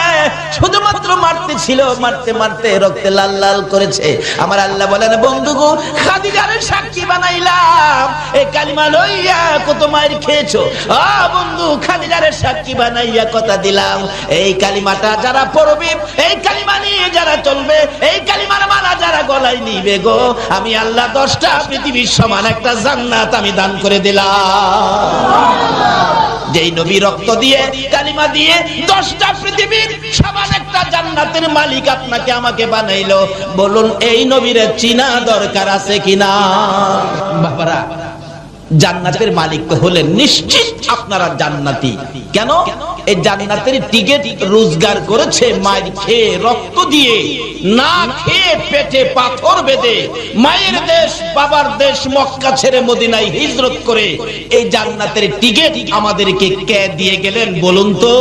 শুধুমাত্র মারতে ছিল, মারতে মারতে রক্তে লাল লাল করেছে। আমার আল্লাহ বলেন, বন্ধুগো খাদিজারে সাক্ষী বানাইলাম, এই কালিমা লইয়া কত মায়ের খেয়েছো। বন্ধু খাদিজারে সাক্ষী বানাইয়া কথা দিলাম, এই কালিমাটা যারা পড়বে, এই কালিমা নিয়ে যারা চলবে, এই কালিমার মালা যারা গলায় নিবে গো, আমি আল্লাহ 10টা পৃথিবীর সমান একটা জান্নাত আমি দান করে দিলাম। যেই নবী রক্ত দিয়ে কালিমা দিয়ে 10টা পৃথিবীর সমান একটা জান্নাতের মালিক আপনাকে আমাকে বানাইলো, বলুন এই নবীর চিনা দরকার আছে কিনা? বাবারা, জান্নাতের মালিক তো হলেন নিশ্চিত আপনারা জান্নাতি। কেন? এই জান্নাতের টিকিট রোজগার করেছে মায়ের খেয়ে, রক্ত দিয়ে, না খেয়ে পেটে পাথর বেঁধে, মায়ের দেশ বাবার দেশ মক্কা ছেড়ে মদিনায় হিজরত করে এই জান্নাতের টিকিট আমাদেরকে কে দিয়ে গেলেন বলুন তো?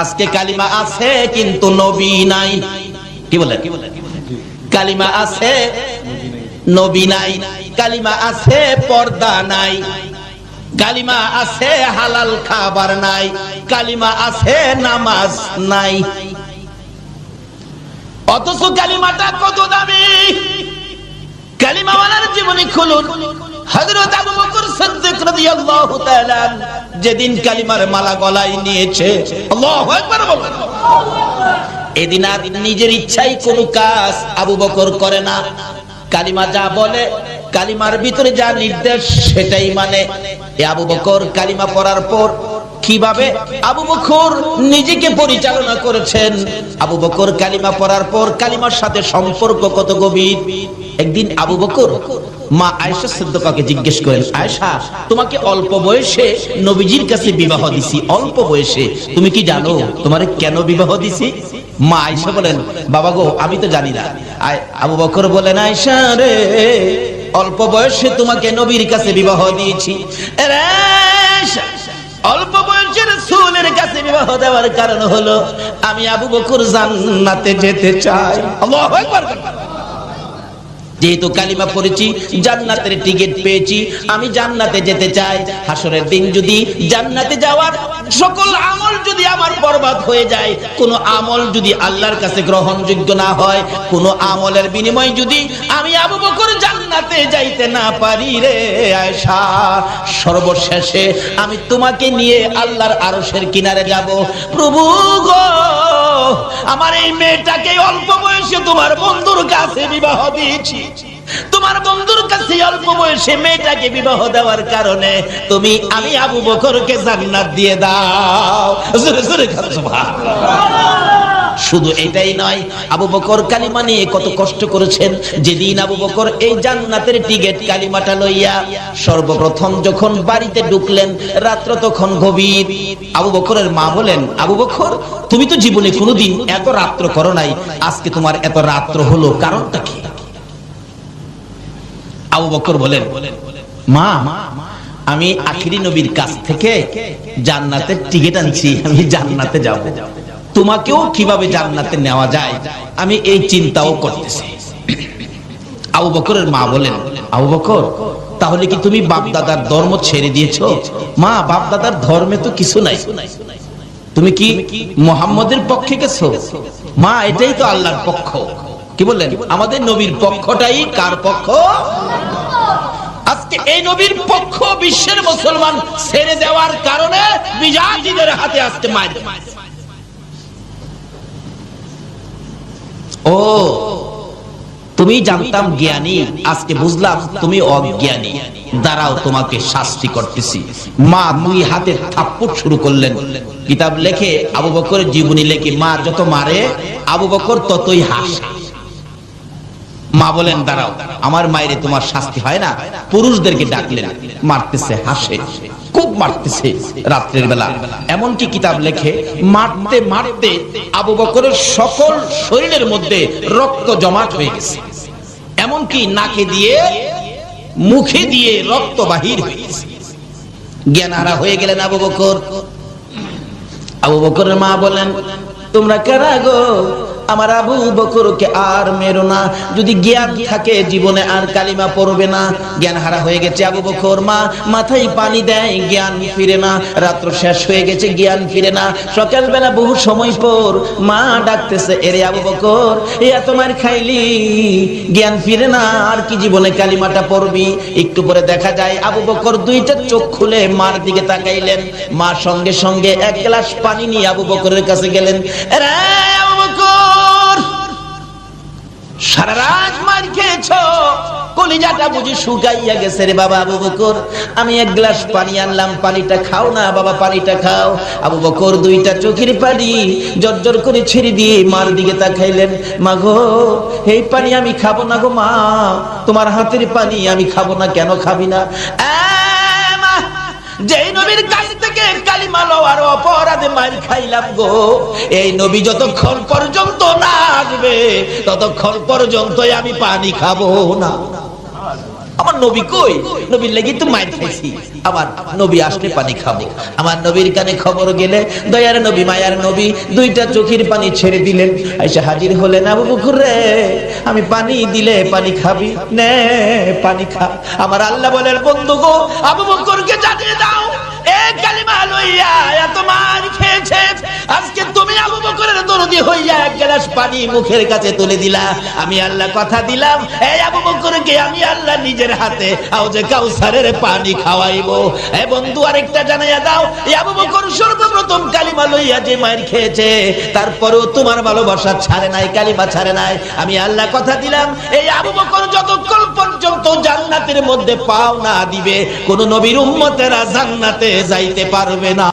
আজকে কালিমা আছে কিন্তু নবী নাই। কি বলেন? কালিমা আছে নবী নাই, কালিমা আছে পর্দা নাই, কালিমা আছে হালাল খাবার নাই, কালিমা আছে নামাজ নাই। অথচ কালিমাটা কত দামি! কালিমাওয়ালার জীবনী খুলুন। হযরত আবু বকর সিদ্দিক রাদিয়াল্লাহু তাআলা যেদিন কালিমার মালা গলায় নিয়েছে, আল্লাহু আকবার বলেন, এদিন আর নিজের ইচ্ছায় কোনো কাজ আবু বকর করে না। কালিমা যা বলে, কালিমার ভিতরে যা নির্দেশ সেটাই মানে। আবু বকর কালিমা পড়ার পর কিভাবে আবু বকর নিজেকে পরিচালনা করেছেন, আবু বকর কালিমা পড়ার পর কালিমার সাথে সম্পর্ক কত গভীর। একদিন আবু বকর মা আয়েশা সিদ্দিকাকে জিজ্ঞেস করেন, আয়েশা, তোমাকে অল্প বয়সে নবীজির কাছে বিবাহ দিছি, অল্প বয়সে, তুমি কি জানো তোমারে কেন বিবাহ দিছি? মা আয়েশা বলেন, বাবা গো আমি তো জানি না। আবু বকর বলেন, আয়েশা রে, অল্প বয়সে তোমাকে নবীর কাছে বিবাহ দিয়েছি, অল্প বয়সের রাসূলের কাছে বিবাহ দেওয়ার কারণ হলো আমি আবু বকর জান্নাতে যেতে চাই। আল্লাহু আকবার। যেহেতু কালিমা পড়েছি, জান্নাতের টিকিট পেয়েছি, আমি জান্নাতে যেতে চাই। হাসরের দিন যদি জান্নাতে যাওয়ার সকল আমল যদি আমার বরবাদ হয়ে যায়, কোন আমল যদি আল্লাহর কাছে গ্রহণযোগ্য না হয়, কোন আমলের বিনিময়ে যদি আমি আবু বকর জান্নাতে যাইতে না পারি রে আয়েশা, সর্বশেষে আমি তোমাকে নিয়ে আল্লাহর আরশের কিনারে যাব। প্রভু গো, আমার এই মেয়েটাকে অল্প বয়সে তোমার বন্ধুর কাছে বিবাহ দিয়েছি, তোমার বন্ধুর কাছে অল্প বয়সে মেয়েটাকে বিবাহ দেওয়ার কারণে আমি আবু বকরকে জান্নাত দিয়ে দাও। জোরে জোরে সুবহানাল্লাহ। শুধু এটাই নয়, আবু বকর কালিমা নিয়ে কত কষ্ট করেছেন। যেদিন আবু বকর এই জান্নাতের টিকিট কালিমাটা লইয়া সর্বপ্রথম যখন বাড়িতে ঢুকলেন, রাত্র তখন গভীর। আবু বকরের মা বলেন, আবু বকর, তুমি তো জীবনে কোনোদিন এত রাত্র করো নাই, আজকে তোমার এত রাত্র হলো, কারণটা কি? আবু বকর বলেন, মা, আমি আখিরি নবীর কাছ থেকে জান্নাতের টিকিট আনছি, আমি জান্নাতে যাব। তোমাকেও কিভাবে জান্নাতে নেওয়া যায় আমি এই চিন্তাও করতেছি। আবু বকরের মা বলেন, আবু বকর, তাহলে কি তুমি বাপ দাদার ধর্ম ছেড়ে দিয়েছো? মা, বাপ দাদার ধর্মে তো কিছু নাই, তুমি কি মুহাম্মদের পক্ষে গেছো? মা, এটাই তো আল্লাহর পক্ষ। কি বললেন? আমাদের নবীর পক্ষটাই কার পক্ষ? আজকে এই নবীর পক্ষ বিশ্বের মুসলমান ছেড়ে দেওয়ার কারণে বিজাতিদের হাতে আজকে মার। ও, তুমি জানতাম জ্ঞানী, আজকে বুঝলাম তুমি অজ্ঞানী, দাঁড়াও তোমাকে শাস্তি করতেছি। মা দুই হাতে থাপ্পড় শুরু করলেন। কিতাব লেখে, আবু বকরের জীবনী লেখে, মা যত মারে আবু বকর ততই হাসে। মা বলেন দাঁড়াও, আমার মায়েরে তোমার শাস্তি হয় না। পুরুষদেরকে ডাকলেন, মারতেছে, হাসে, খুব মারতেছে রাত্রের বেলা। এমনকি কিতাব লেখে মারতে মারতে আবু বকরের সকল শরীরের মধ্যে রক্ত জমাট হয়ে গেছে, এমনকি নাকে দিয়ে মুখে দিয়ে রক্ত বাহির হয়ে গেছে। জ্ঞানহারা হয়ে গেলেন আবু বকর। আবু বকরের মা বলেন, তোমরা কারা গো? আমার আবু বকরকে আর মেরো না, যদি জ্ঞান থাকে জীবনে আর কালিমা পড়বে না। জ্ঞান হারা হয়ে গেছে আবু বকর, মা মাথায় পানি দেয়, জ্ঞান ফিরে না। রাত্র শেষ হয়ে গেছে, জ্ঞান ফিরে না। সকালবেলা বহু সময় পর মা ডাকতেছে, এরে আবু বকর, এত মার খাইলি, জ্ঞান ফিরে না, আর কি জীবনে কালিমাটা পড়বি? একটু পরে দেখা যায় আবু বকর দুইটা চোখ খুলে মার দিকে তাকাইলেন। মা সঙ্গে সঙ্গে এক গ্লাস পানি নিয়ে আবু বকরের কাছে গেলেন। এরে আবু বকর, সারা রাত মার খেয়েছো, কলিজাটা বুঝি শুকাইয়া গেছে রে বাবা। আবু বকর, আমি এক গ্লাস পানি আনলাম, পানিটা খাও না বাবা, পানিটা খাও। আবু বকর দুইটা চোখের পানি জর্জর করে ছেড়ে দিয়ে মার দিকে তাকাইলেন। মা গো, এই পানি আমি খাবো না গো মা, তোমার হাতের পানি আমি খাবো না। কেন খাবি না? যেই নবীর কাছ থেকে কালিমা লওয়ার অপরাধে মার খাইলাম গো, এই নবী যতক্ষণ পর্যন্ত না আসবে ততক্ষণ পর্যন্ত আমি পানি খাবো না। আমার নবী কই? নবীর লাগি তো মার খাইছি, আবার নবী আসলে পানি খাবো। আমার নবীর কানে খবর গেলে দয়ার নবী, মায়ার নবী দুইটা চোখের পানি ছেড়ে দিলেন। আইসা হাজির হলেন, আবু বকর রে, আমি পানি দিলে পানি খাবি? নে পানি খা। আমার আল্লাহ বলেন, বন্ধু গো, আবু বকরকে জানিয়ে দাও, এই কালিমা লইয়া এত মার খেয়েছে, আজকে তুমি আবু বকরের দরদি হইয়া এক গ্লাস পানি মুখের কাছে তুলে দিলা। আমি আল্লাহ কথা দিলাম, এই আবু বকরকে আমি আল্লাহ নিজের হাতে হাউজে কাউসারের পানি খাওয়াইবো। এ বন্ধু, আরেকটা জানাইয়া দাও, এই আবু বকর সর্বপ্রথম কালিমা লইয়া যে মার খেয়েছে, তারপরেও তোমার ভালোবাসা ছাড়ে নাই, কালিমা ছাড়ে নাই। আমি আল্লাহ কথা দিলাম, এই আবু বকর যতক্ষণ পর্যন্ত জান্নাতের মধ্যে পাও না দিবে, কোন নবীর উম্মতেরা জান্নাতে যাইতে পারবে না।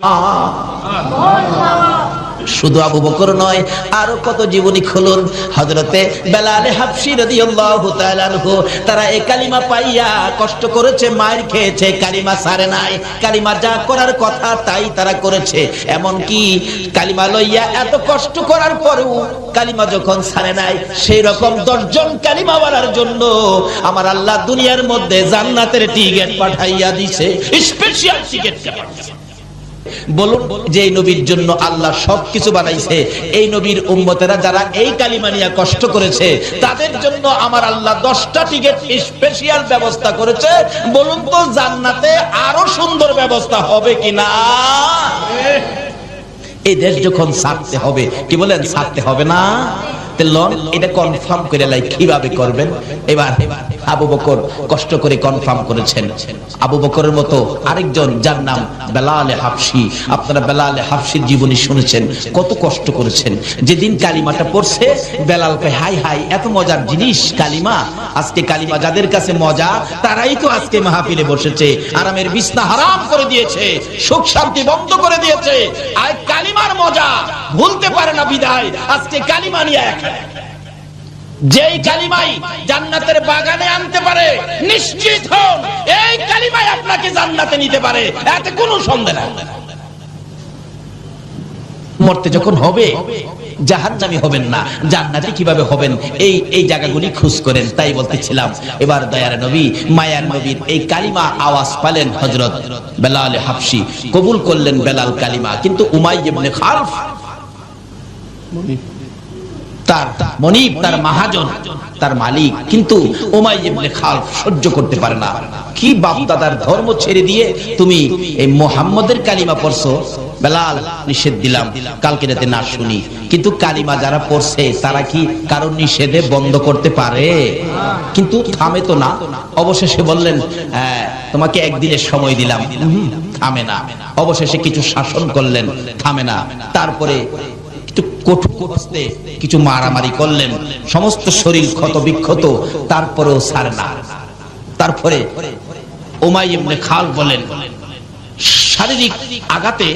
শুধু আবু বকর নয়, আরো কত জীবনী খুলুন। হযরতে বেলাল হাবশী রাদিয়াল্লাহু তাআলা আনহু, তারা এই কালিমা পাইয়া কষ্ট করেছে, মার খেয়েছে, কালিমা ছাড়ে নাই। কালিমা যা করার কথা তাই তারা করেছে। এমন কি কালিমা লইয়া এত কষ্ট করার পরেও কালিমা যখন ছাড়ে নাই, সেই রকম 10 জন কালিমাওয়ালার জন্য আমার আল্লাহ দুনিয়ার মধ্যে জান্নাতের টিকিট পাঠাইয়া দিয়েছে, স্পেশাল টিকিট পাঠাইছে। বলুন, যে নবীর জন্য আল্লাহ সবকিছু বানাইছে, এই নবীর উম্মতেরা যারা এই কালিমা নিয়ে কষ্ট করেছে, তাদের জন্য আমার আল্লাহ 10টা টিকিট স্পেশাল ব্যবস্থা করেছে। বলুন তো, জান্নাতে আরো সুন্দর ব্যবস্থা হবে কিনা? এই দেশ যখন ছাড়তে হবে, কি বলেন, ছাড়তে হবে না? এটা কনফার্ম করে লাই, কিভাবে করবেন? এবার আবু বকর কষ্ট করে কনফার্ম করেছেন। আবু বকরের মতো আরেকজন, যার নাম বেলাল হাবশী, আপনারা বেলাল হাবশীর জীবনী শুনেছেন, কত কষ্ট করেছেন। যেদিন কালিমাটা পড়ছে, বেলাল কয়, হাই হাই, এত মজার জিনিস কালিমা। আজকে কালিমা যাদের কাছে মজা, তারাই তো আজকে মাহফিলে বসেছে, আরামের বিছনা হারাম করে দিয়েছে, সুখ শান্তি বন্ধ করে দিয়েছে। আর কালিমার মজা ভুলতে পারে না বিদায় আজকে কালিমা নিয়ে যেই কালিমাই জান্নাতের বাগানে আনতে পারে, নিশ্চিত হন এই কালিমাই আপনাকে জান্নাতে নিতে পারে, এতে কোনো সন্দেহ নেই। মরতে যখন হবে, জাহান্নামী হবেন না, জান্নাতি কিভাবে হবেন, এই জায়গাগুলি খোঁজ করেন। তাই বলতেছিলাম, এবার দয়ার নবী, মায়ার নবীর এই কালিমা আওয়াজ পালেন হযরত বেলাল হাবশী, কবুল করলেন বেলাল কালিমা। কিন্তু উমাইয়া ইবনে খালফ, তার মনিব, তার মহাজন, তার মালিক, কিন্তু উমাইয়া ইবনে খালফ সহ্য করতে পারে না। কি বাপ দাদার ধর্ম ছেড়ে দিয়ে তুমি এই মুহাম্মদের কালিমা পড়ছো? বেলাল, নিষেধ দিলাম, কালকে রাতে না শুনি। কিন্তু কালিমা যারা পড়ছে, তারা কি কারণ নিষেধে বন্ধ করতে পারে? কিন্তু থামে তো না। অবশেষে বললেন, তোমাকে একদিনের সময় দিলাম। থামে না। অবশেষে কিছু শাসন করলেন, থামে না। তারপরে কিছু মারামারি করলেন, সমস্ত শরীর ক্ষত বিক্ষত, তারপরেও ছাড়ে না। তারপরে উমাইয়া ইবনে খালফ বলেন, শারীরিক আঘাতে,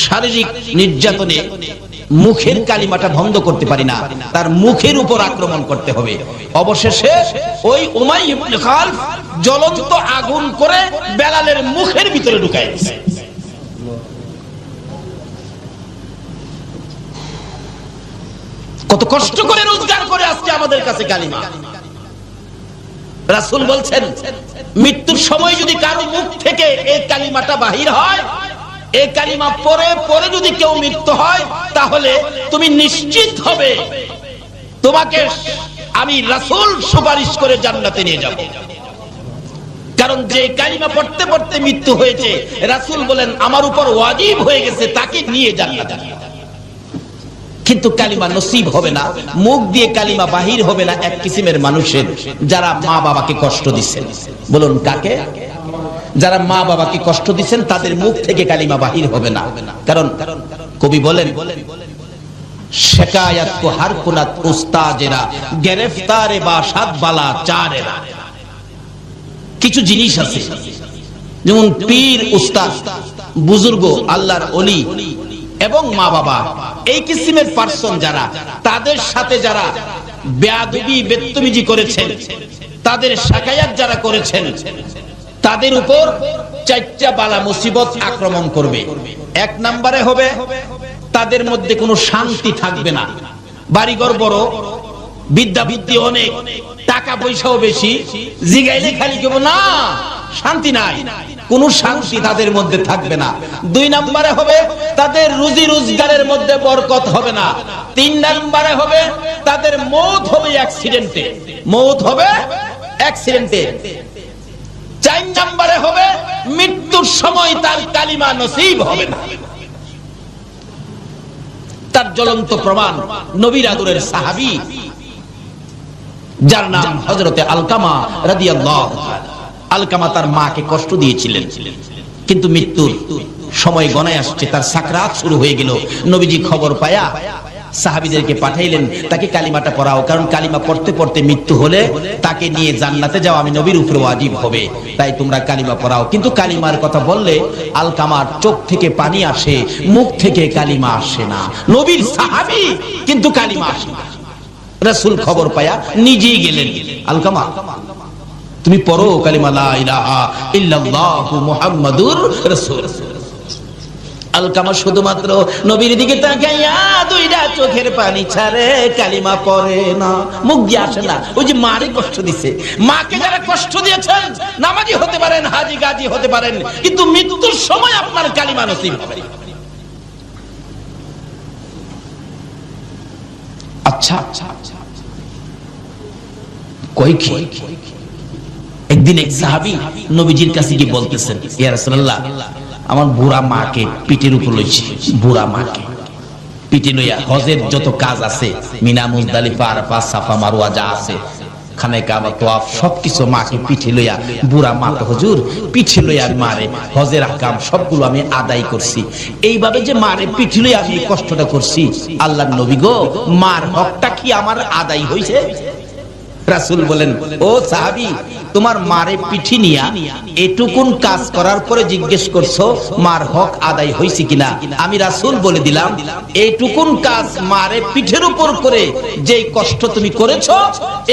শারীরিক নির্যাতনে মুখের কালিমাটা বন্ধ করতে পারি না, তার মুখের উপর আক্রমণ করতে হবে। অবশেষে ওই উমাইয়া ইবনে খালফ জ্বলন্ত আগুন করে বেলালের মুখের ভিতরে ঢুকায় দিয়েছে। কত কষ্ট করে রোজগার করে আজকে আমাদের কাছে কালিমা। রাসূল বলছেন মৃত্যুর সময় যদি কারো মুখ থেকে এই কালিমাটা বাহির হয়, এই কালিমা পরে পরে যদি কেউ মৃত্যু হয়, তাহলে তুমি নিশ্চিত হবে তোমাকে আমি রাসূল সুপারিশ করে জান্নাতে নিয়ে যাব। কারণ যে কালিমা পড়তে পড়তে মৃত্যু হয়েছে, রাসূল বলেন আমার উপর ওয়াজিব হয়ে গেছে তাকে নিয়ে জান্নাতে। কিন্তু কালিমা নসিব হবে না, মুখ দিয়ে কালিমা বাহির হবে না এক কিসিমের মানুষের, যারা মা বাবাকে কষ্ট দিচ্ছেন। বলুন কাকে? যারা মা বাবাকে কষ্ট দিচ্ছেন তাদের মুখ থেকে কালিমা বাহির হবে না। কারণ কবি বলেন শিকায়াত কো হর কুনাত উস্তাজেরা গ্রেফতারে বাসাত বালা চারেরা। কিছু জিনিস আছে যেমন পীর, উস্তাদ, বুজুর্গ, আল্লাহর ওলি এবং মা বাবা, এই কিসিমের পার্সন যারা, তাদের সাথে যারা বেয়াদবি বেত্তমিজি করেছেন, তাদের শিকায়াত যারা করেছেন, তাদের উপর চারটা বালা মুসিবত আক্রমণ করবে। এক নম্বরে হবে তাদের মধ্যে কোনো শান্তি থাকবে না। বাড়িঘর বড়, বিদ্যা বুদ্ধি অনেক, টাকা পয়সাও বেশি, জিগাইলে খালি কেবল না, শান্তি নাই, কোনো শান্তি তাদের মধ্যে থাকবে না। দুই নম্বরে হবে তাদের রুজি রোজগারের মধ্যে বরকত হবে না। তিন নম্বরে হবে তাদের মওত হবে অ্যাক্সিডেন্টে, মওত হবে অ্যাক্সিডেন্টে। চার নম্বরে হবে মৃত্যুর সময় তার কালিমা নসিব হবে না। তার জ্বলন্ত প্রমাণ নবীর আদরের সাহাবী যার নাম হযরতে আলকামা রাদিয়াল্লাহু তাআলা। আলকামা তার মাকে কষ্ট দিয়েছিলেন, কিন্তু মৃত্যুর সময় গণায় আসছে, তার সাকরাত শুরু হয়ে গেল। নবীজি খবর পায়া সাহাবীদেরকে পাঠাইলেন তাকে কালিমাটা পড়াও, কারণ কালিমা পড়তে পড়তে মৃত্যু হলে তাকে নিয়ে জান্নাতে যাওয়া আমি নবীর উপরে ওয়াজিব হবে, তাই তোমরা কালিমা পড়াও। কিন্তু কালিমার কথা বললে আলকামার চোখ থেকে পানি আসে, মুখ থেকে কালিমা আসে না। নবীর সাহাবী কিন্তু কালিমা আসে না। রাসূল খবর পায়া নিজেই গেলেন, আলকামা তুমি পড়ো কালিমা লা ইলাহা ইল্লাল্লাহু মুহাম্মাদুর রাসূল। আলকামা শুধুমাত্র নবীর দিকে তাকাইয়া দুইটা চোখের পানি ছাড়ে, কালিমা পড়ে না, মুখ দিয়ে আসে না। ওই যে মারে কষ্ট দিছে, মাকে যারা কষ্ট দিয়েছেন, নামাজি হতে পারেন, হাজী গাজী হতে পারেন, কিন্তু মৃত্যুর সময় আপনার কালিমা নসিব হবে। আচ্ছা কই কি একদিন এক সাহাবী নবীজির কাছে গিয়ে বলতেছেন, ইয়া রাসূলুল্লাহ আমার বুড়া মাকে পিঠের উপর লইছি, বুড়া মাকে পিঠে লইয়া হজের যত কাজ আছে, মিনা, মুজদালিফা, আরাফা, সাফা, মারওয়া যা আছে, খানে কাবা, তাওয়াফ, সবকিছু মাকে পিঠে লইয়া, বুড়া মা তো হুজুর পিঠে লইয়া মারে হজের আহকাম সবগুলো আমি আদায় করছি। এইভাবে যে মারে পিঠে লইয়া আমি কষ্টটা করছি, আল্লাহর নবী গো মার হকটা কি আমার আদায় হইছে? রাসূল বলেন, ও সাহাবী তোমার মারে পিঠি নিয়া এটুকুন কাজ করার পরে জিজ্ঞেস করছো মার হক আদায় হইছে কিনা? আমি রাসূল বলে দিলাম এইটুকুন কাজ মারে পিঠের উপর করে যেই কষ্ট তুমি করেছো,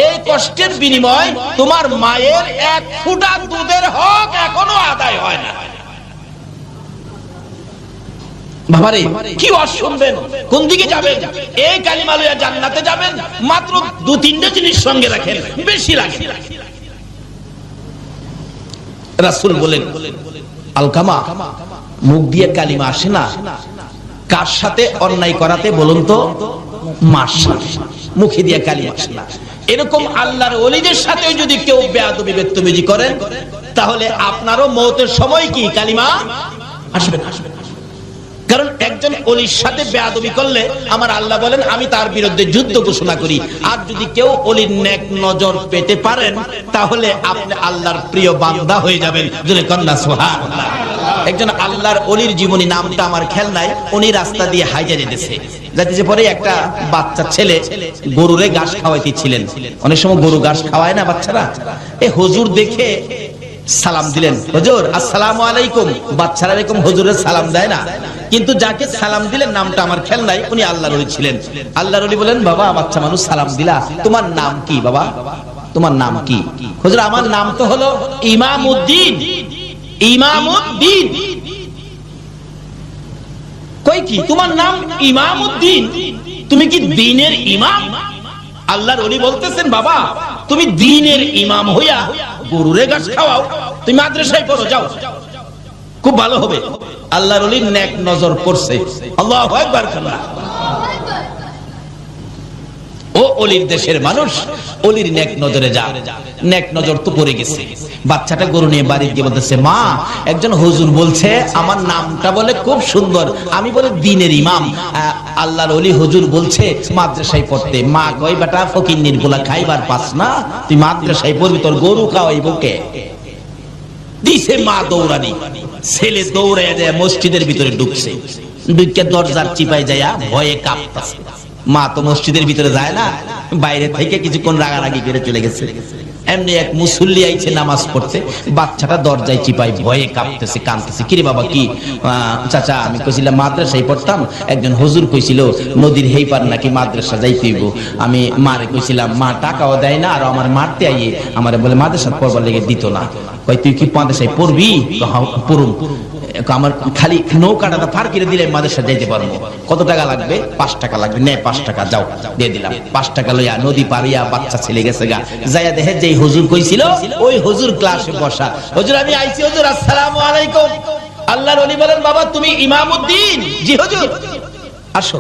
এই কষ্টের বিনিময় তোমার মায়ের এক ফোঁটা দুধের হক এখনো আদায় হয় না। বাবারে কি ওয়াজ শুনবেন, কোন দিকে যাবেন? এই কালিমা লইয়া জান্নাতে যাবেন, মাত্র দু তিনটা জিনিস সঙ্গে রাখেন, বেশি লাগে। রাসূল বলেন, আলকামা মুখ দিয়ে কালিমা আসে না, কার সাথে অন্যায় করাতে বলুন তো? মার সাথে। মুখে দিয়ে কালিমা আসে না। এরকম আল্লাহর ওলিদের সাথে যদি কেউ বেয়াদবি বেত্তমিজি করেন, তাহলে আপনারও মওতের সময় কি কালিমা আসবে না। কারণ একজন ওলির সাথে বেয়াদবি করলে আমার আল্লাহ বলেন আমি তার বিরুদ্ধে যুদ্ধ ঘোষণা করি। আর যদি কেউ ওলির নেক নজর পেতে পারেন, তাহলে আপনি আল্লাহর প্রিয় বান্দা হয়ে যাবেন। জোরে কন্যা সুবহানাল্লাহ। একজন আল্লাহর ওলির জীবনী, নামটা আমার খেয়াল নাই, উনি রাস্তা দিয়ে হাইজা যেতেছে, যাইতেছে পরে একটা বাচ্চা ছেলে গরুরে ঘাস খাওয়াইতেছিলেন। অনেক সময় গরু ঘাস খাওয়ায় না বাচ্চারা, এই হুজুর দেখে সালাম দিলেন, হুজুর আসসালামু আলাইকুম। বাচ্চারা এরকম হুজুরের সালাম দেয় না, কিন্তু যাকে সালাম দিলেন নামটা আমার খেয়াল নাই, উনি আল্লাহর ওলি ছিলেন। আল্লাহর ওলি বলেন, বাবা বাচ্চা মানুষ সালাম দিলা, তোমার নাম কি বাবা, তোমার নাম কি? হুজুর আমার নাম তো হলো ইমামউদ্দিন। ইমামউদ্দিন কই কি তোমার নাম ইমামউদ্দিন, তুমি কি দ্বীনের ইমাম? আল্লাহর ওলি বলতেছেন, বাবা তুমি দ্বীনের ইমাম হইয়া গরুরে ঘাস খাওয়াও, তুমি মাদ্রাসায় পড়ো যাও, খুব ভালো হবে। আল্লাহর ওলির নেক নজর পড়ছে। আল্লাহু আকবার। ও অলির দেশের মানুষ, অলির নেক নজরে যা, নেক নজর তো পড়ে গেছে। বাচ্চাটা গরু নিয়ে বাড়ি গিয়ে বলতেছে, মা একজন হুজুর বলছে আমার নামটা বলে খুব সুন্দর, আমি বলে দ্বীনের ইমাম, আল্লাহর ওলি হুজুর বলছে মাদ্রাসায় পড়তে। মা কই বেটা ফকিন্নির গুলা খাইবার পাস না, তুই মাদ্রাসায় পড়বি, তোর গরু খাওয়াইব কে? দিছে মা দৌড়ানি। ছেলে দৌড়ে যায় মসজিদের ভিতরে ঢুকছে, ঢুকে দরজার চিপায় যায় ভয়ে কাঁপতাছে। মা তো মসজিদের ভিতরে যায় না, বাইরে থেকে কিছুক্ষণ রাগারাগি করে চলে গেছে। এমনি এক মুসল্লি আইছে নামাজ পড়তে, বাচ্চাটা দরজায় চিপাই ভয়ে কাঁপতেছে, কাঁদতেছে। কিরে বাবা কি? চাচা আমি কইছিলাম মাদ্রাসায় পড়তাম, একজন হুজুর কইছিল নদীর হেই পার নাকি মাদ্রাসা যাইতে হইব। আমি মারে কইছিলাম, মা টাকাও দেয় না, আর আমার মারতে আইয়ে আমারে বলে মাদ্রাসা পড়বার লেগে দিত না। কই তুই কি মাদ্রাসায় পড়বি? পড়ুম। আমার খালি নৌকাটা পার করে দিলে মাদ্রাসা যাইতে পারবো। কত টাকা লাগবে? 5 টাকা লাগবে। নে 5 টাকা যাও, দিয়ে দিলাম। 5 টাকা লইয়া নদী পারিয়া বাচ্চা ছেলে গেছে গা, যাইয়া দেখে যেই হুজুর কইছিল ওই হুজুর ক্লাসে বসা। হুজুর আমি আইছি হুজুর, আসসালামু আলাইকুম। আল্লাহর ওলি বলেন, বাবা তুমি ইমামউদ্দিন? জি হুজুর। আসো।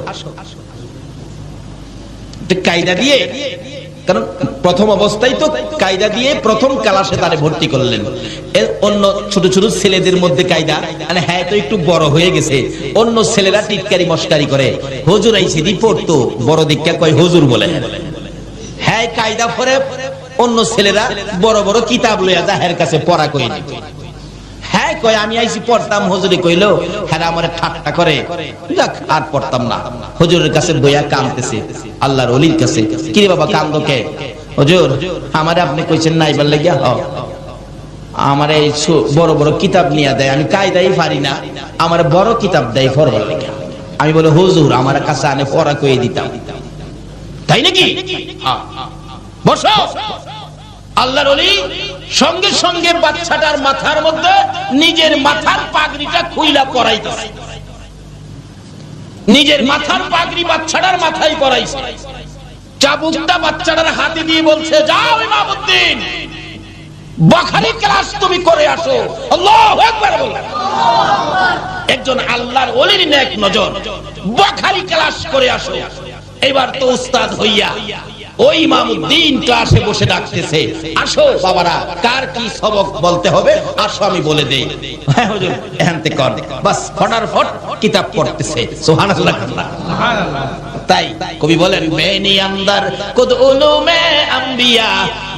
কায়দা দিয়ে, কারণ প্রথম অবস্থায় তো কায়দা দিয়ে প্রথম ক্লাসে তারে ভর্তি করলেন। অন্য ছোট ছোট ছেলেদের মধ্যে কায়দা, মানে হ্যাঁ তো একটু বড় হয়ে গেছে, অন্য ছেলেরা টিটকারি মস্কারি করে। হুজুর আইছে দি পড়তো, বড় দিকটা কয় হুজুর বলে। হ্যাঁ কায়দা পরে অন্য ছেলেরা বড় বড় কিতাব লইয়া যায় এর কাছে পড়া কই দিত। হ্যাঁ কয় আমি আইছি পড়তাম, হুজুরে কইলো হ্যাঁ আমারে ঠাট্টা করে, যাক আর পড়তাম না। হুজুরের কাছে বইয়া কাঁদতেছে, আল্লাহর ওলির কাছে। কি রে বাবা কান্দো কে? হুজুর আমারে আপনি কইছেন না এবার লাগিয়া, আমার এই বড় বড় কিতাব নিয়ে দেয়, আমি কায়দাই পারি না, আমার বড় কিতাব দেয় পড়বার লাগিয়া। আমি বলে হুজুর আমার কাছে আনে পড়া কইয়ে দিতাম। তাই নাকি? বসো। আল্লাহর ওলি সঙ্গে সঙ্গে বাচ্চাটার মাথার মধ্যে নিজের মাথার পাগড়িটা খুইলা পরাইতেছে। নিজের মাথার পাগড়ি বাচ্চাটার মাথায় পরাইছে। চাবুকটা বাচ্চাটার হাতে দিয়ে বলছে, যাও ইমামউদ্দিন, বুখারী ক্লাস তুমি করে আসো। আল্লাহু আকবার বলেন। একজন আল্লাহর ওলির নেক নজর, বুখারী ক্লাস করে আসো। এবার তো উস্তাদ হইয়া ওই ইমামউদ্দিন ক্লাসে বসে ডাকতেছে, আসো বাবারা কার কি সবক বলতে হবে আসো আমি বলে দেই। হ্যাঁ হুজুর এখানতে কর। বাস ফটাফট কিতাব পড়তেছে। সুবহানাল্লাহ। সুবহানাল্লাহ। তাই কবি বলেন, বেনি আন্দার কুদ উলুমে আম্বিয়া,